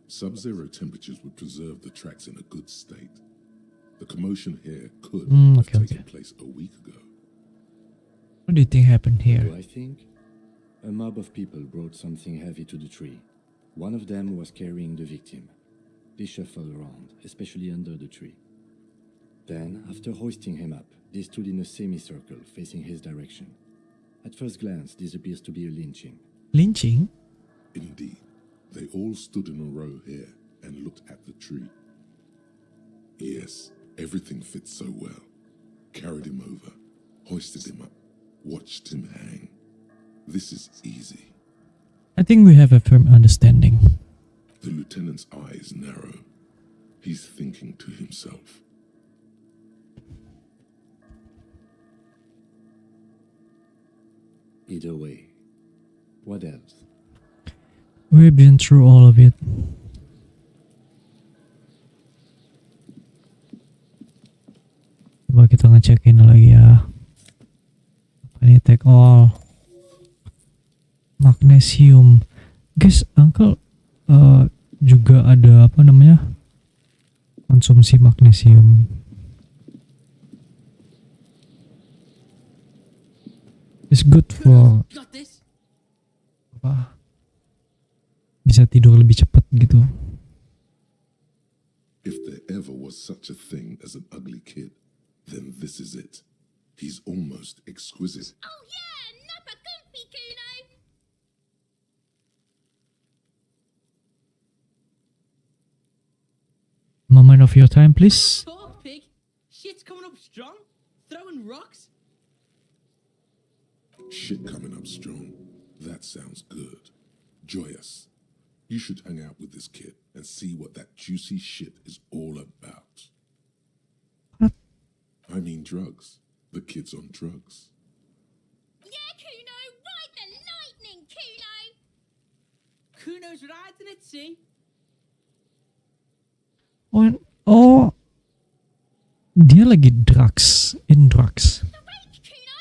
Sub-zero temperatures would preserve the tracks in a good state. The commotion here could have okay, taken okay. place a week ago. What do you think happened do here? I think? A mob of people brought something heavy to the tree. One of them was carrying the victim. They shuffled around, especially under the tree. Then, after hoisting him up, they stood in a semicircle facing his direction. At first glance, this appears to be a lynching. Lynching? Indeed, they all stood in a row here and looked at the tree. Yes, Everything fits so well. Carried him over, hoisted him up, watched him hang. This is easy. I think we have a firm understanding. The lieutenant's eyes narrow. He's thinking to himself. Either way, what else? We've been through all of it. Coba kita ngecekin lagi ya. Apa ini take all. Magnesium. Guys, Uncle juga ada apa namanya? Konsumsi magnesium. It's good for apa? Bisa tidur lebih cepat gitu. If there ever was such a thing as an ugly kid, then this is it. He's almost exquisite. Oh yeah, Nappa Gumpy, Kuno! Moment of your time, please. Poor pig. Shit's coming up strong. Throwing rocks. Shit coming up strong. That sounds good. Joyous. You should hang out with this kid and see what that juicy shit is all about. I mean drugs. The kid's on drugs. Yeah, Kuno! Ride the lightning, Kuno! Kuno's riding it, see? Oh, dia lagi drugs, in drugs. The rake, Kuno!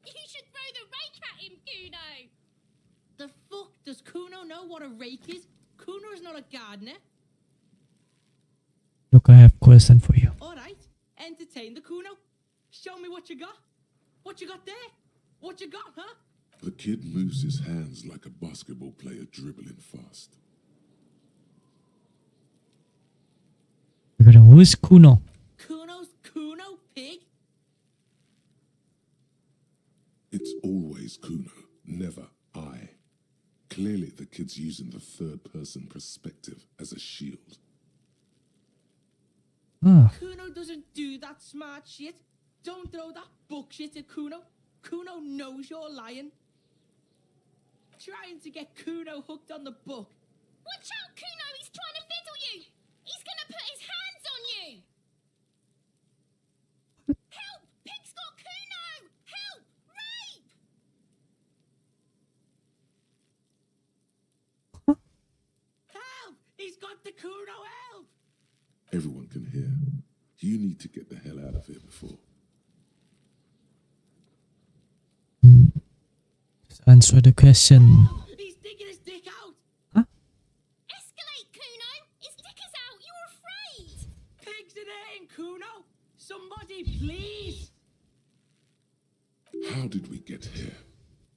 You should throw the rake at him, Kuno! The fuck does Kuno know what a rake is? Kuno's not a gardener. Look, I have a question for you. Alright, entertain the Kuno. Show me what you got. What you got there? What you got, huh? The kid moves his hands like a basketball player dribbling fast. Who is Kuno? Kuno's Kuno, pig? It's always Kuno, never I. Clearly the kid's using the third-person perspective as a shield. Kuno doesn't do that smart shit. Don't throw that book shit at Kuno. Kuno knows you're lying. Trying to get Kuno hooked on the book. Watch out, Kuno! He's trying to fiddle you! He's gonna put his hands on you! Help! Pig's got Kuno! Help! Rape! Help! He's got the Kuno, help! Everyone can hear. You need to get the hell out of here before. Answer the question. He's digging his dick out! Escalate, Kuno! His dick is out! You're afraid! Pigs in here, Kuno! Somebody, please! How did we get here?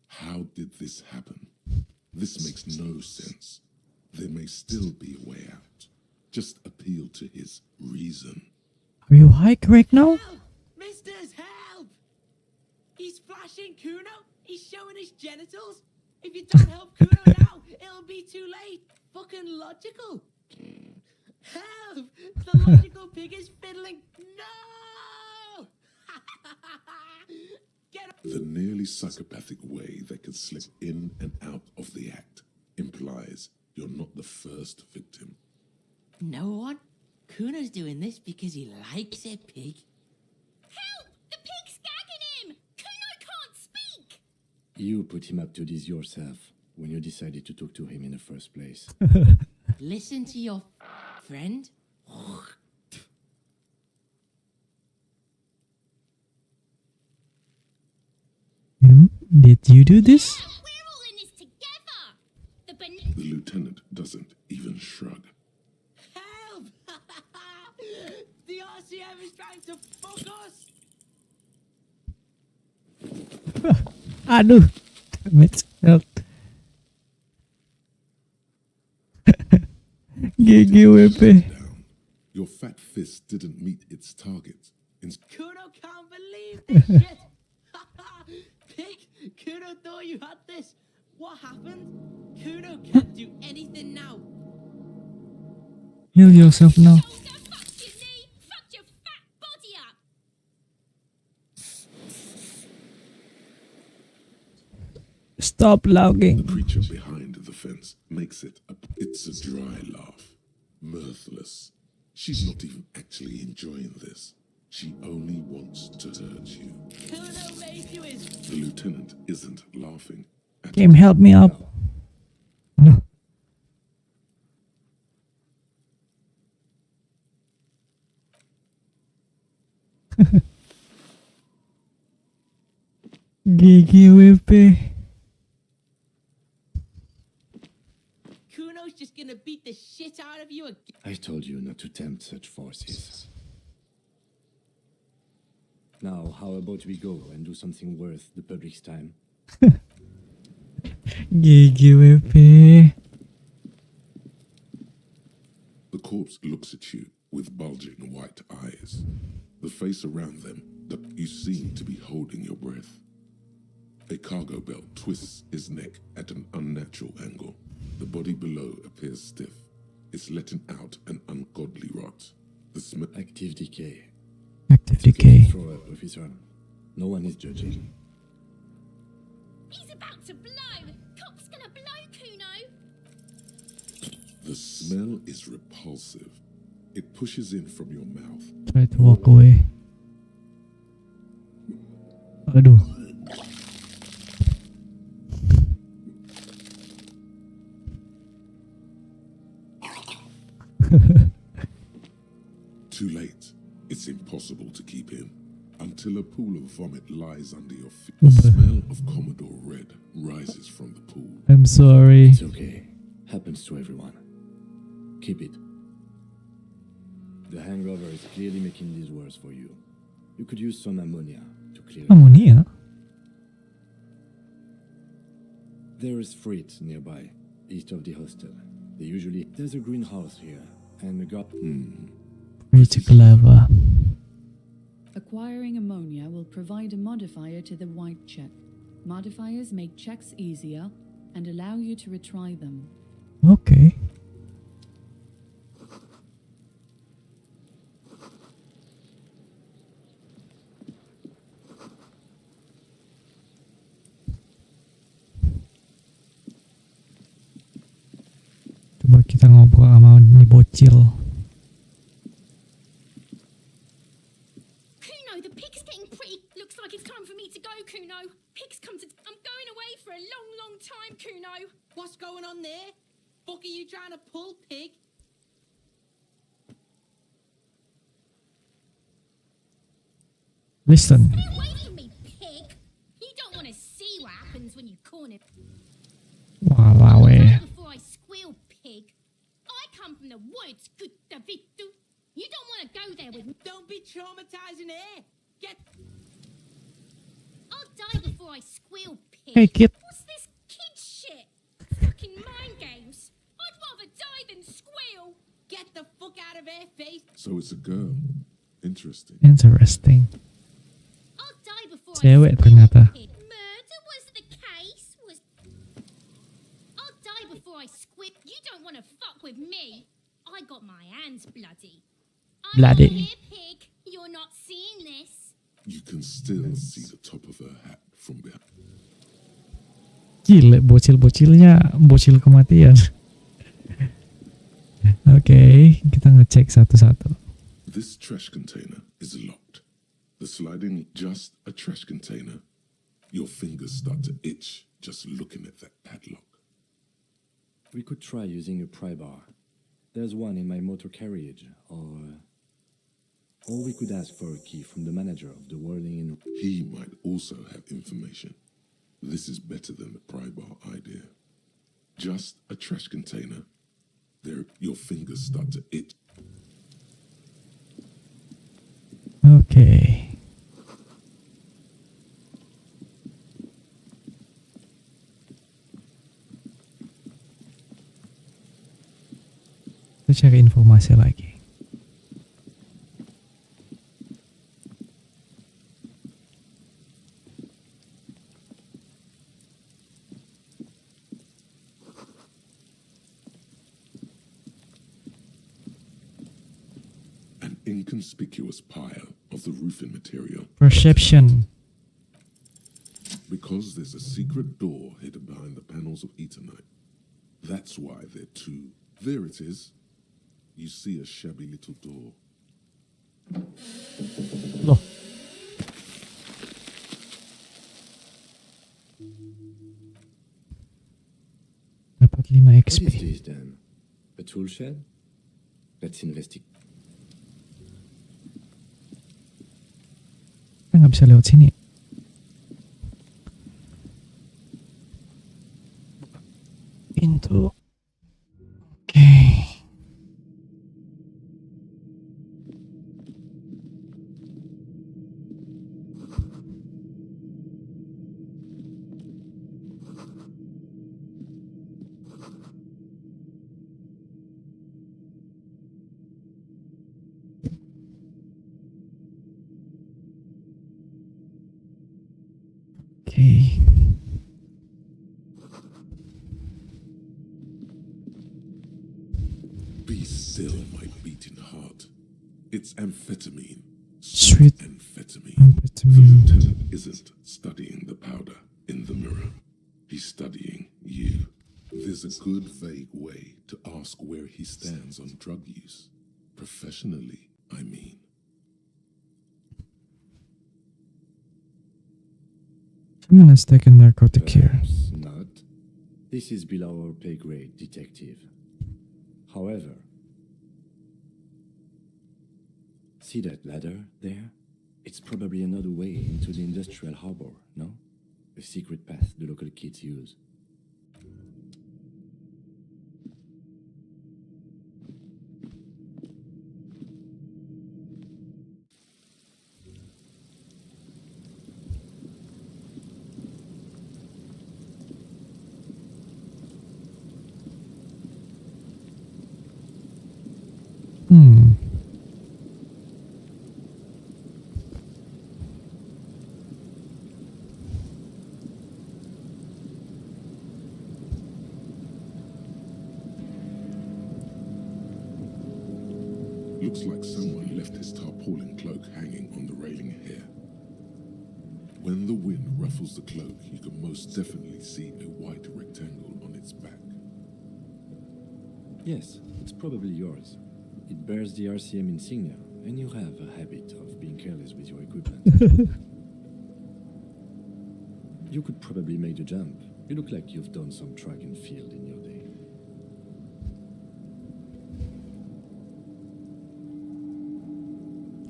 How did this happen? This makes no sense. There may still be a way out. Just appeal to his reason. Are you high right now? Help! Misters, help! He's flashing Kuno! He's showing his genitals! If you don't help Kuno now, it'll be too late! Fucking logical! Help! The logical pig is fiddling! No! Get up! The nearly psychopathic way they can slip in and out of the act implies you're not the first victim. No one? Kuno's doing this because he likes it, pig. Help! The pig's gagging him! Kuno can't speak! You put him up to this yourself when you decided to talk to him in the first place. Listen to your friend. Did you do this? We're all in this together! The lieutenant doesn't even shrug. Help! The RCM is trying to fuck us! Aduh, damage help. GGWP. Down. Your fat fist didn't meet its target. Kuno can't believe this shit! Pig, Kuno thought you had this. What happened? Kuno can't do anything now. Heal yourself now. Shoulder fucks his Stop The logging. creature behind the fence makes it it's a dry laugh, mirthless. She's not even actually enjoying this. She only wants to hurt you. Kuno made you his. The lieutenant isn't laughing at Game, help me up. No. GGWP. Kuno's just gonna beat the shit out of you again. I told you not to tempt such forces. Now, how about we go and do something worth the public's time? GGWP. The corpse looks at you with bulging white eyes. The face around them that you seem to be holding your breath. A cargo belt twists his neck at an unnatural angle. The body below appears stiff. It's letting out an ungodly rot. The smell. Active decay. Active Okay, decay. throw up, officer. No one is judging. He's about to blow. Cop's gonna blow, Kuno. The smell is repulsive. It pushes in from your mouth. Try to walk away. Aduh. Too late. It's impossible to keep in. Until a pool of vomit lies under your feet. The smell of Commodore Red rises from the pool. I'm sorry. It's okay. Happens to everyone. Keep it. The hangover is clearly making this worse for you. You could use some ammonia to clear it. Ammonia? There is freight nearby, east of the hostel. There's a greenhouse here, and a Pretty clever. Acquiring ammonia will provide a modifier to the white check. Modifiers make checks easier and allow you to retry them. Okay. Coba kita ngobrol sama ini bocil. Kuno, the pig's getting pretty. Looks like it's time for me to go, Kuno. Pig's come to. I'm going away for a long, long time, Kuno. What's going on there? Fuck are you trying to pull, pig? Listen. Get away from me, pig. You don't want to see what happens when you corner. Walau Die before I squeal, pig. I come from the woods, good David. You don't want to go there with me. Don't be traumatizing here. Get. I'll die before I squeal, pig. Hey, kid. What's this kid shit? Fucking mind games. I'd rather die than squeal. Get the fuck out of here, face. So it's a girl. Interesting. Interesting. I'll die before Cewek I squeal, ternyata. pig. Murder was the case. I'll die before I squeal. You don't want to fuck with me. I got my hands bloody. I'm Bloody. not here, pig. You're not seeing this. You can still see the top of her hat from behind. Gila, bocil-bocilnya bocil kematian. Oke, kita ngecek satu-satu. This trash container is locked. The sliding just a trash container. Your fingers start to itch just looking at that padlock. We could try using a pry bar. There's one in my motor carriage, or we could ask for a key from the manager of the Whirling Inn. He might also have information. This is better than the pry bar idea. Just a trash container. There, your fingers start to itch. Oke. Kita cari informasi lagi. An inconspicuous pile of the roofing material. Perception. Because there's a secret door hidden behind smells of Eternite. That's why they're two. There it is. You see a shabby little door. Loh. Dapat 5 What XP. is this then? A tool shed? Let's investigate. Kita nggak bisa lewat sini. Pintu. Oke. Oke. Be still, my beating heart. It's amphetamine. Sweet amphetamine. The amphetamine. lieutenant isn't studying the powder in the mirror. He's studying you. There's a good, vague way to ask where he stands on drug use. Professionally, I mean. Someone has taken narcotic here. Perhaps not. This is below our pay grade, detective. However, see that ladder there? It's probably another way into the industrial harbor, no? A secret path the local kids use. Looks like someone left his tarpaulin cloak hanging on the railing here. When the wind ruffles the cloak, you can most definitely see a white rectangle on its back. Yes, it's probably yours. It bears the RCM insignia, and you have a habit of being careless with your equipment. You could probably make the jump. You look like you've done some track and field in your day.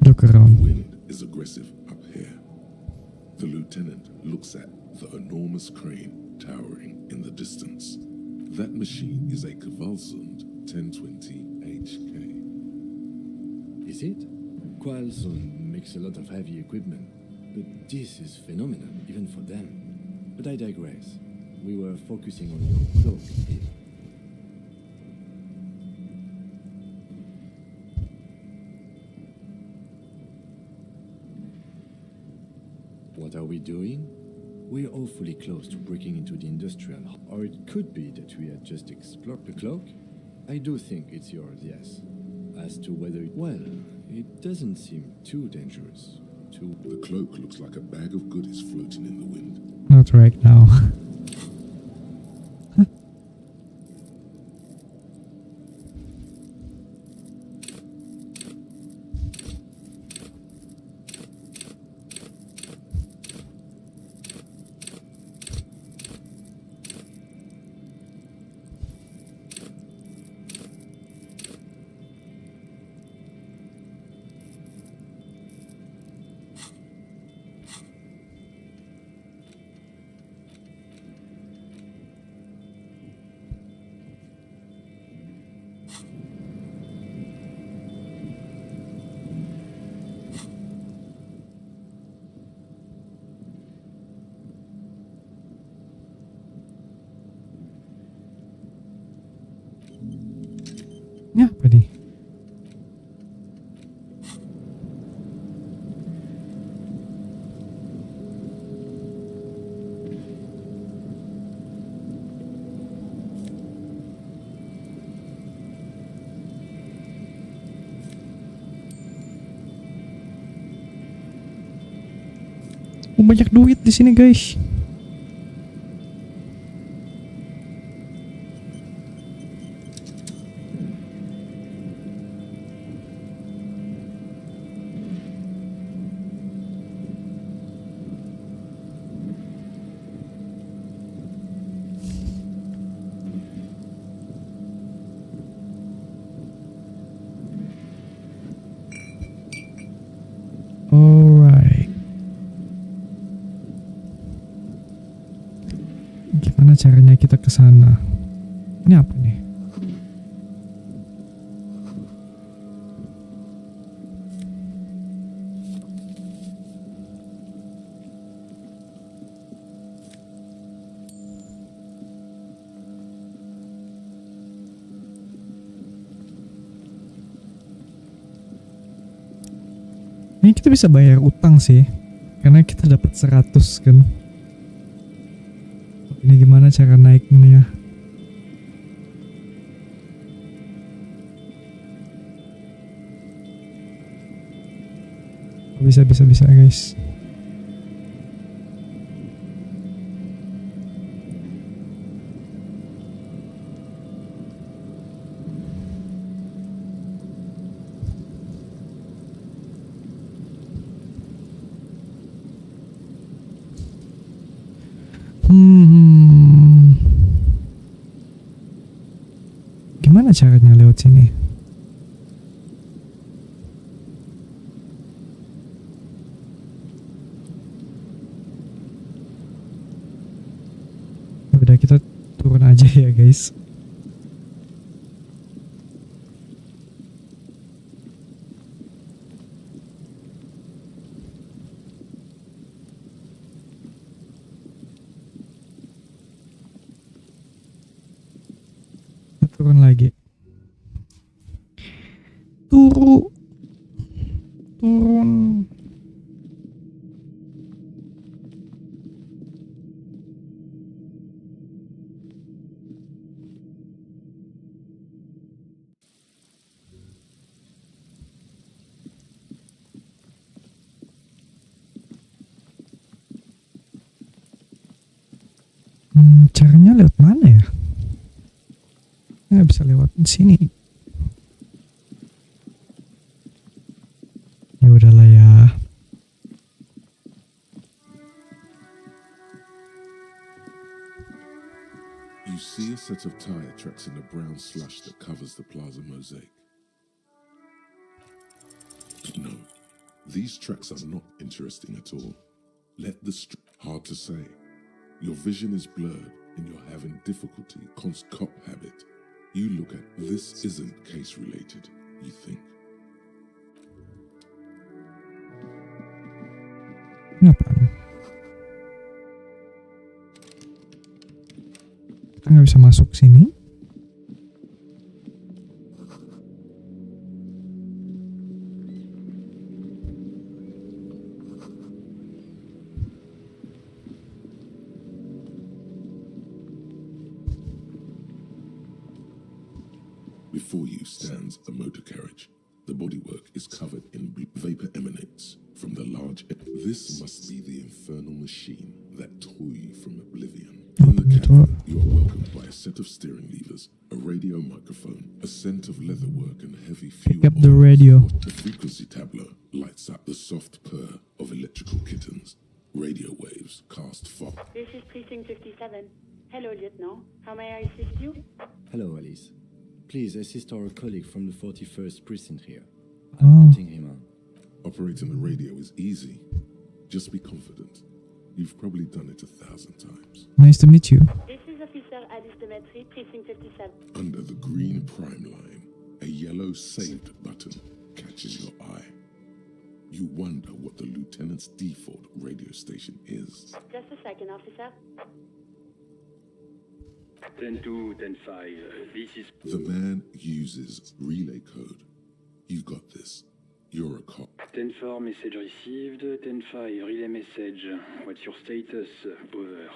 Look around. Wind is aggressive up here. The lieutenant looks at the enormous crane towering in the distance. That machine is a Kvalsund 1020 HK. Is it? Kvalsund makes a lot of heavy equipment, but this is phenomenal, even for them. But I digress. We were focusing on your cloak here. What are we doing? We're awfully close to breaking into the industrial, or it could be that we had just explored the cloak. I do think it's yours, yes. As to whether well, it doesn't seem too dangerous. The cloak looks like a bag of goodies floating in the wind. Not right now. Ya, apa nih? Oh, banyak duit di sini, guys. ke sana. Ini apa nih? Ini kita bisa bayar utang sih, karena kita dapat 100 kan. Ini gimana cara naiknya? Bisa guys. Gimana caranya lewat sini? Udah, kita turun aja ya guys. Turun lagi. Turun. Caranya lewat mana ya? Nggak bisa lewat sini. Ya udahlah ya. You see a set of tire tracks in the brown slush that covers the plaza mosaic. No, these tracks are not interesting at all. Hard to say. Your vision is blurred and you're having difficulty. Cop habit. You look at this isn't case related, you think. Apaan? Kita nggak bisa masuk sini. Before you stands a motor carriage. The bodywork is covered in vapor emanates from the large. This must be the infernal machine that tore you from oblivion. In the cabin, you are welcomed by a set of steering levers, a radio microphone, a scent of leatherwork and heavy fuel. Pick up the radio. The frequency tableau lights up the soft purr of electrical kittens. Radio waves cast fog. This is Precinct 57. Hello, Lieutenant. How may I assist you? Hello, Alice. Please assist our colleague from the 41st precinct here. Oh. I'm putting him on. Operating the radio is easy. Just be confident. You've probably done it 1,000 times. Nice to meet you. This is Officer Alice Demetri, Precinct 57. Under the green prime line, a yellow saved button catches your eye. You wonder what the lieutenant's default radio station is. Just a second, officer. 10-2, 10-5, this is... The man uses relay code. You got this. You're a cop. 10-4, message received. 10-5, relay message. What's your status? Over.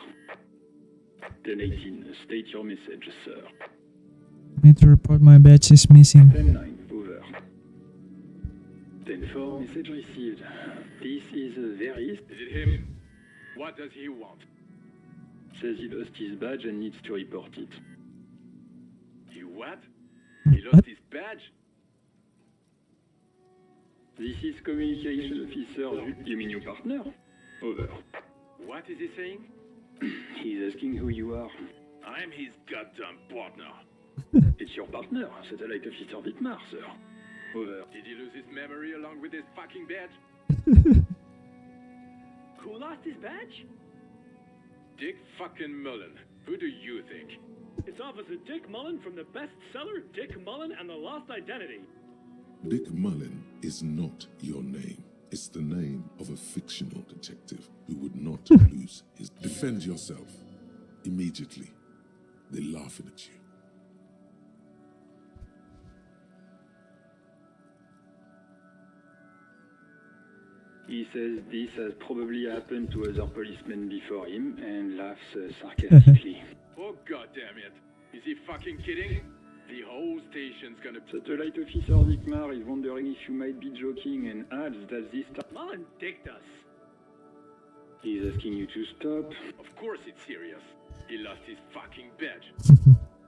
10-18, state your message, sir. I need to report my badge is missing. 10-9, over. 10-4, message received. This is very... Is it him? What does he want? Says he lost his badge and needs to report it. He what? He lost his badge? This is communication officer. You mean your partner? Over. What is he saying? He's asking who you are. I'm his goddamn partner. It's your partner, Satellite Officer Dietmar, sir. Over. Did he lose his memory along with his fucking badge? Who lost his badge? Dick fucking Mullen. Who do you think? It's Officer Dick Mullen from the bestseller Dick Mullen and the Lost Identity. Dick Mullen is not your name. It's the name of a fictional detective who would not lose his... Defend yourself. Immediately. They're laughing at you. He says this has probably happened to other policemen before him and laughs sarcastically. Oh, goddamn it. Is he fucking kidding? The whole station's gonna... Satellite Officer Dickmar is wondering if you might be joking and adds that this time... Mullen dicked us. He's asking you to stop. Of course it's serious. He lost his fucking badge.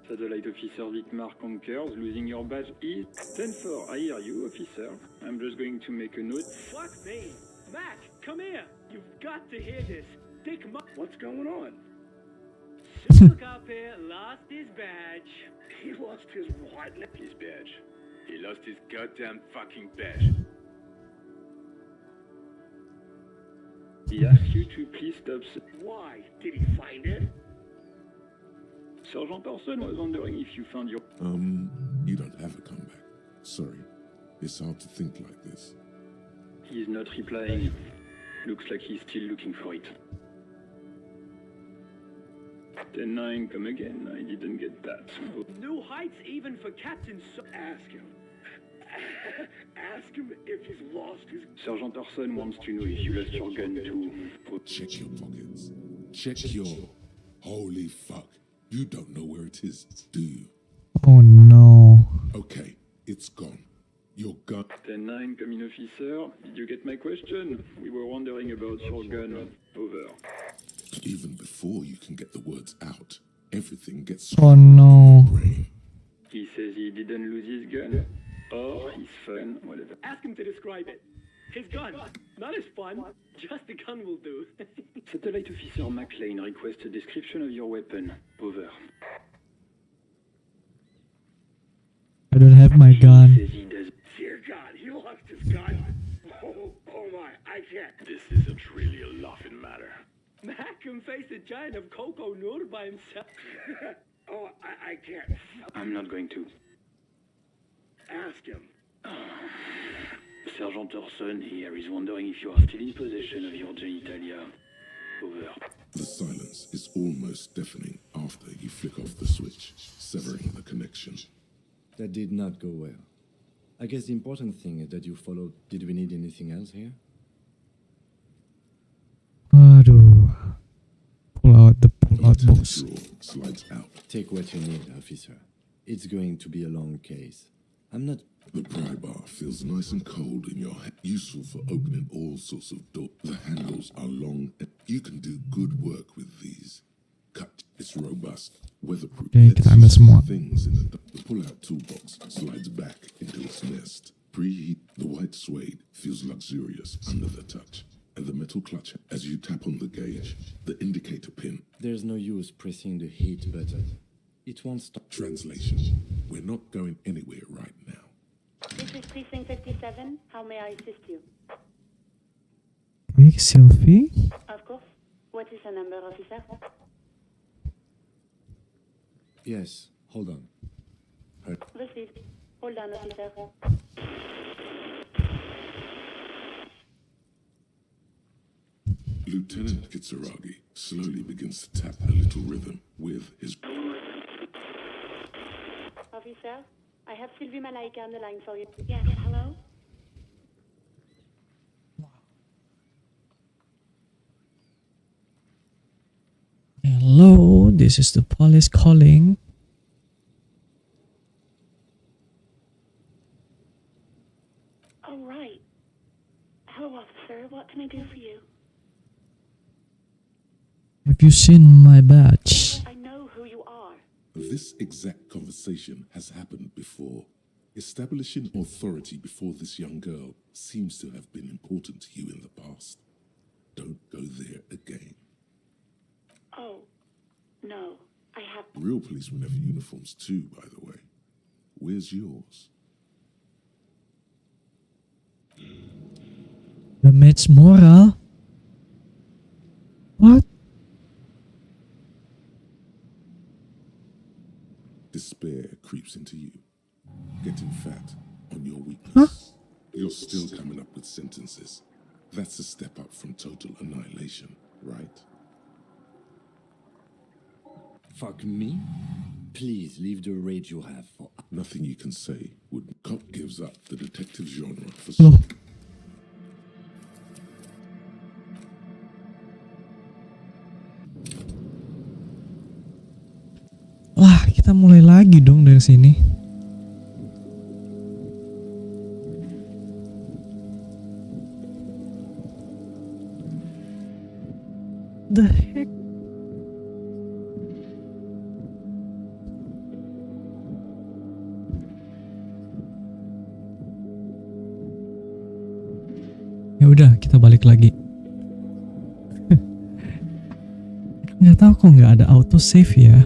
Satellite Officer Dickmar concurs. Losing your badge is 10-4. I hear you, officer. I'm just going to make a note. Fuck me. Mac, come here. You've got to hear this. Dick Mullen. What's going on? Super cop here lost his badge. He lost his what? His badge. He lost his goddamn fucking badge. He asks you to please stop. Why? Did he find it? Sergeant Orson was wondering if you found your... You don't have a comeback. Sorry. It's hard to think like this. He's not replying. Looks like he's still looking for it. 10-9, come again. I didn't get that. New heights even for Captain Ask him. Ask him if he's lost his... Sergeant Orson wants to know if you lost your gun too. Check your pockets. Check your... Holy fuck. You don't know where it is, do you? Oh no. Okay, it's gone. Your gun... 10-9, come in, officer. Did you get my question? We were wondering about your gun. Over. Even before you can get the words out, everything gets... Oh no. He says he didn't lose his gun. Or his fun, whatever. Ask him to describe it. His gun. Not his fun. Just the gun will do. Satellite Officer McLean requests a description of your weapon. Over. I don't have my gun. He says he does. Dear God, he lost his gun. Oh my, I can't. This isn't really a laughing matter. Mac can face a giant of cocoa noodle by himself. Oh, I can't. I'm not going to. Ask him. Sergeant Orson here is wondering if you are still in possession of your genitalia. Over. The silence is almost deafening after you flick off the switch, severing the connection. That did not go well. I guess the important thing is that you followed. Did we need anything else here? Aduh. Pull out the pull-out box. Slides out. Take what you need, officer. It's going to be a long case. I'm not... The pry bar feels nice and cold in your hand. Useful for opening all sorts of doors. The handles are long and you can do good work with these. Cut. It's robust. Weatherproof. Okay, time is more. Things in the pull-out toolbox slides back into its nest. Preheat. The white suede feels luxurious under the touch. And the metal clutch as you tap on the gauge. The indicator pin. There's no use pressing the heat button. It won't stop. Translation. We're not going anywhere right now. This is Precinct 57. How may I assist you? Quick selfie. Of course. What is the number, officer? Yes, hold on. Received. Hold on, officer. Lieutenant Kitsuragi slowly begins to tap a little rhythm with his... Officer, I have Sylvie Malaika on the line for you. Yes, hello? Hello, this is the police calling. Oh, right. Hello, officer. What can I do for you? Have you seen my badge? I know who you are. This exact conversation has happened before. Establishing authority before this young girl seems to have been important to you in the past. Don't go there again. Oh, no. I have... Real policemen have uniforms too, by the way. Where's yours? The match moral? What? fear creeps into you. Getting fat on your weakness. You're still coming up with sentences. That's a step up from total annihilation, right? Fuck me? Please leave the rage you have for. Nothing you can say would. Cop gives up the detective genre for. Lah, kita mulai lagi dong dari sini. The heck? Ya udah, kita balik lagi. Nggak tahu kok nggak ada auto save ya.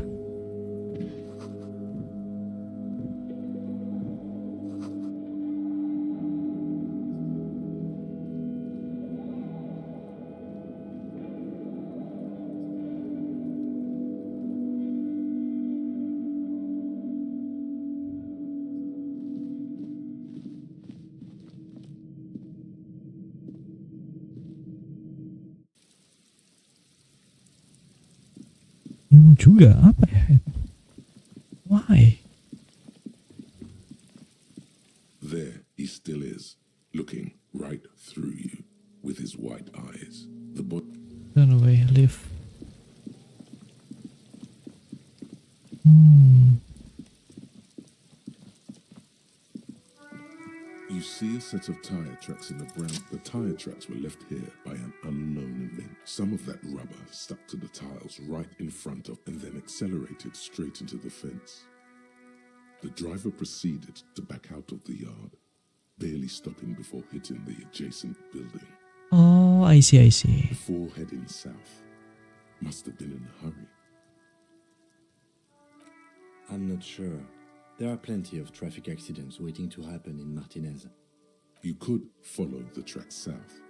Juga apa ya? Why? There he still is, looking right through you with his white eyes. The boy. Run away, live. You see a set of tire tracks in the ground. The tire tracks were left here by an unknown event. Some of that rubber stuck to the tiles right in front of and then accelerated straight into the fence. The driver proceeded to back out of the yard, barely stopping before hitting the adjacent building. Oh, I see. Before heading south. Must have been in a hurry. I'm not sure. There are plenty of traffic accidents waiting to happen in Martinez. You could follow the track south.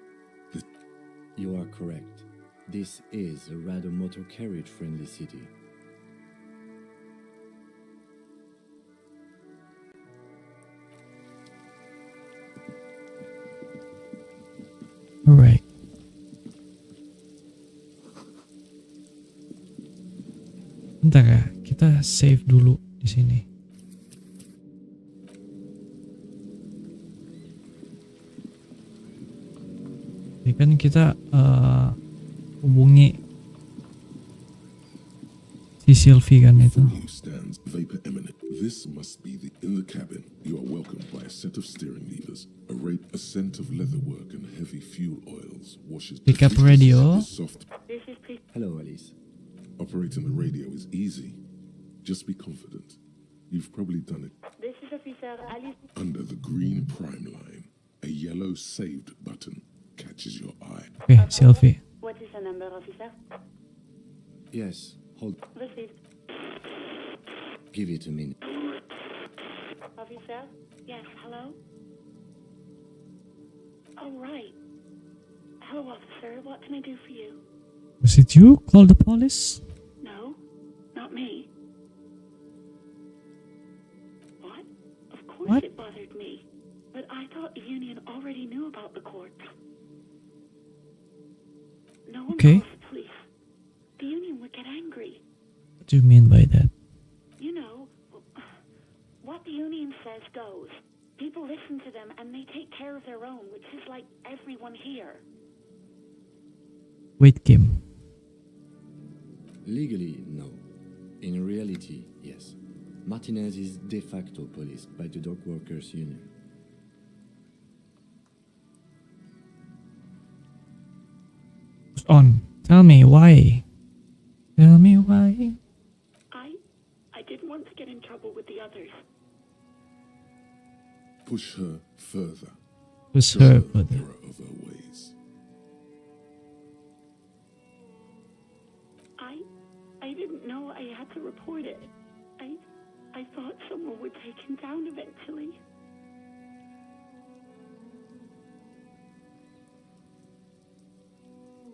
You are correct. This is a rather motor carriage-friendly city. Alright. Bentar ya, kita save dulu di sini. Jadi kan kita hubungi si Sylvie kan itu. Stands vapor eminent. This must be in the cabin. You are welcomed by a set of steering levers, a scent of leatherwork and heavy fuel oils washes. Pick up radio. Hello, Alice. Operating the radio is easy. Just be confident. You've probably done it. This is Officer Alice. Under the green prime line, a yellow saved button catches your eye. Okay, Sylvie. What is the number, officer? Yes, hold. Received. Give it a minute. Officer? Yes, hello? Oh, right. Hello, officer. What can I do for you? Was it you called the police? No, not me. What? Of course What? It bothered me. But I thought the union already knew about the court. No one Okay. calls the police. The union would get angry. What do you mean by that? You know, what the union says goes. People listen to them and they take care of their own, which is like everyone here. Wait, Kim. Legally, no. In reality, yes. Martinez is de facto policed by the dock workers union. On. Tell me why. Tell me why. I didn't want to get in trouble with the others. Push her further. Push Show her the further. error of her ways. I didn't know I had to report it. I thought someone would take him down eventually.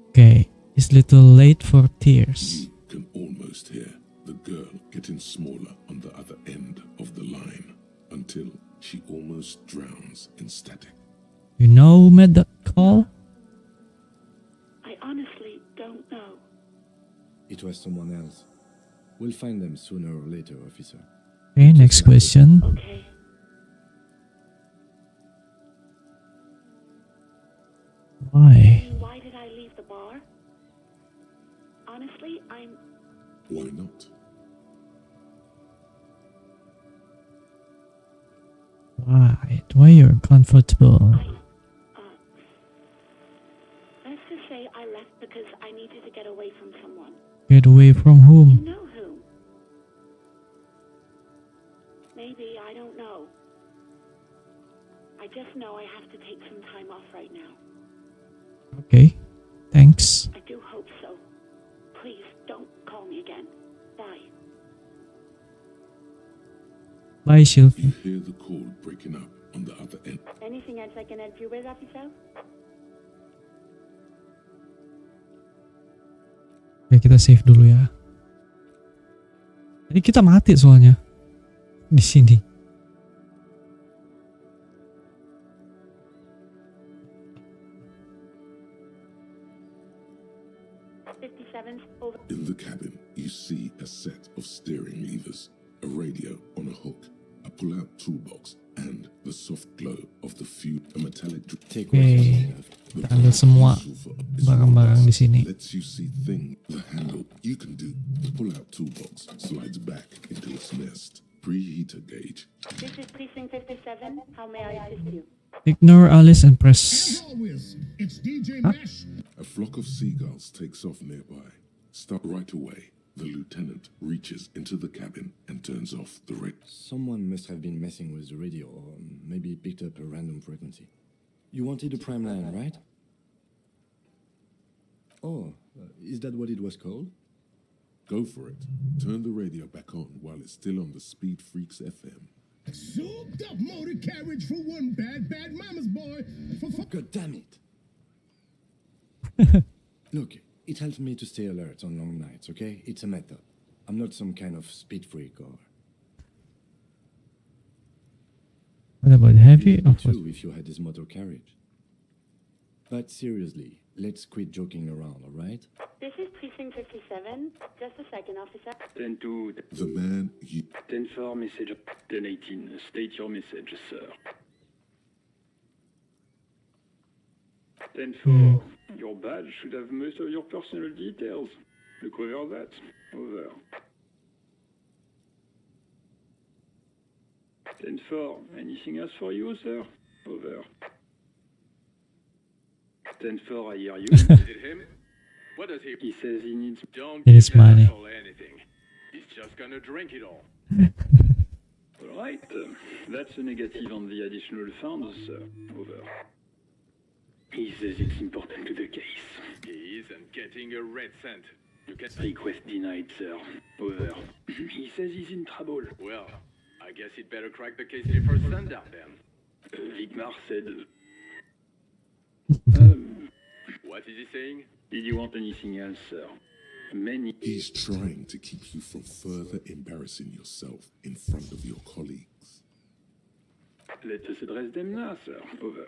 Okay, it's little late for tears. You can almost hear the girl getting smaller on the other end of the line until she almost drowns in static. You know who made that call? I honestly don't know. It was someone else. We'll find them sooner or later, officer. Okay, next question. Okay. Why? Why did I leave the bar? Honestly, Why not? Why? Why you're uncomfortable? Let's just say I left because I needed to get away from someone. Get away from You whom? know who? Maybe, I don't know. I just know I have to take some time off right now. Okay, thanks. I do hope so. Please, don't call me again. Bye. Bye, Sylvie. You hear the call breaking up on the other end. Anything else I can help you with, officer? Oke, kita save dulu ya. Jadi kita mati soalnya di sini. In the cabin, you see a set of steering levers, a radio on a hook, a pull-out toolbox, and the soft glow of the fuse, a metallic Oke, kita ambil semua barang-barang di sini. lets you see things. The handle you can do. The pull-out toolbox slides back into its nest. Preheater gauge. This is Precinct 57. How may I assist you? Ignore Alice and press. It's DJ Mash. A flock of seagulls takes off nearby. Stop right away. The lieutenant reaches into the cabin and turns off the radio. Someone must have been messing with the radio, or maybe picked up a random frequency. You wanted a prime line, right? Oh, is that what it was called? Go for it. Turn the radio back on while it's still on the Speed Freaks FM. Souped up motor carriage for one bad mama's boy. God damn it. Look, it helps me to stay alert on long nights, okay? It's a method. I'm not some kind of speed freak or... What about heavy? You too, if you had this motor carriage. But seriously, let's quit joking around, alright? This is Precinct 57. Just a second, officer. 10-2. The man you... 10-4 message. 10-18. State your message, sir. 10-4. Your badge should have most of your personal details. Look over that. Over. 10-4. Anything else for you, sir? Over. 10-4, I hear you. Is it him? What does he... He says he needs... Don't It is give that money. asshole anything. He's just gonna drink it all. Alright. That's a negative on the additional funds, sir. Over. He says it's important to the case. He isn't getting a red cent. You can... Request denied, sir. Over. He says he's in trouble. Well, I guess he'd better crack the case before sundown then. Vigmar said... What is he saying? Did you want anything else, sir? Many... He's trying to keep you from further embarrassing yourself in front of your colleagues. Let us address them now, sir. Over.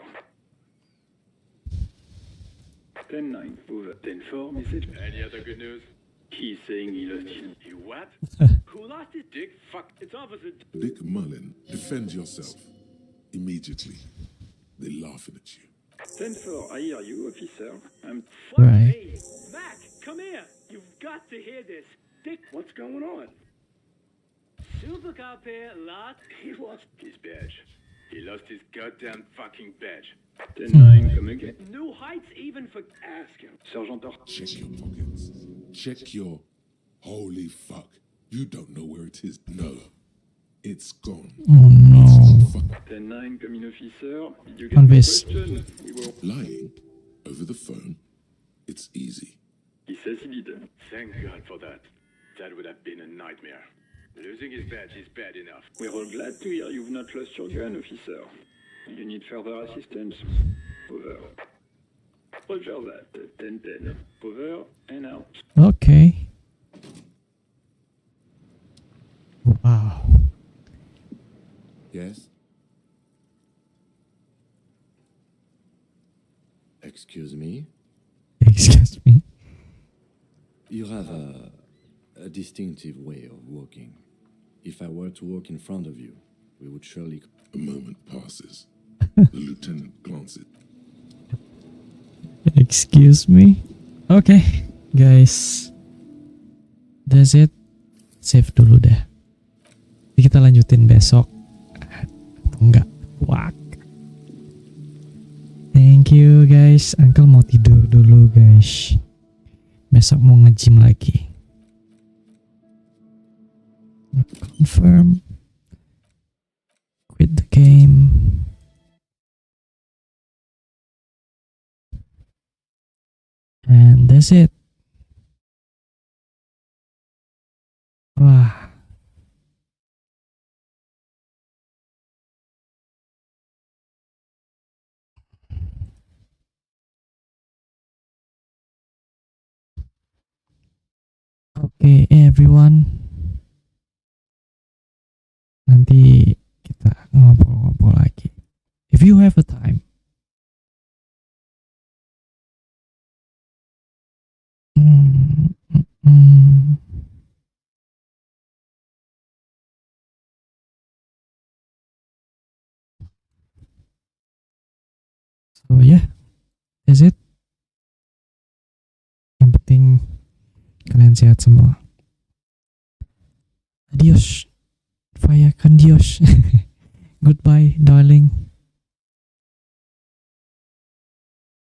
10-9. Over. 10-4, message. Any other good news? He's saying he lost his... You what? Who lost his dick? Fuck, it's opposite. Dick Mullen, defend yourself. Immediately. They're laughing at you. 10-4, I hear you, officer. I'm... Right. Hey, Mac, come here. You've got to hear this. Dick, What's going on? Super Cop here lost. He lost his badge. He lost his goddamn fucking badge. 10-9, come again. New heights even for... Ask him. Sergeant Or... Check your pockets. Check your... Holy fuck. You don't know where it is. No. It's gone. Oh no. 10-9, come in, officer. Did you get On the this. question? We were... Lying over the phone. It's easy. He says he did. Thank God for that. That would have been a nightmare. Losing his badge is bad enough. We're all glad to hear you've not lost your gun, officer. You need further assistance? Over. Roger that. 10-10. Over and out. Okay. Wow. Yes? Excuse me? Excuse me. You have a distinctive way of walking. If I were to walk in front of you, we would surely... A moment passes. The lieutenant glances. Excuse me. Oke, guys. That's it. Save dulu deh. Jadi kita lanjutin besok. Atau enggak? Wak. Thank you guys. Uncle mau tidur dulu guys. Besok mau nge-gym lagi. Confirm. Quit the game. And that's it. Wah. Oke, everyone. Nanti kita ngobrol-ngobrol lagi. If you have a time. So yeah, that's it. Yang penting kalian sehat semua. Adios. Vaya con Dios. Goodbye, darling.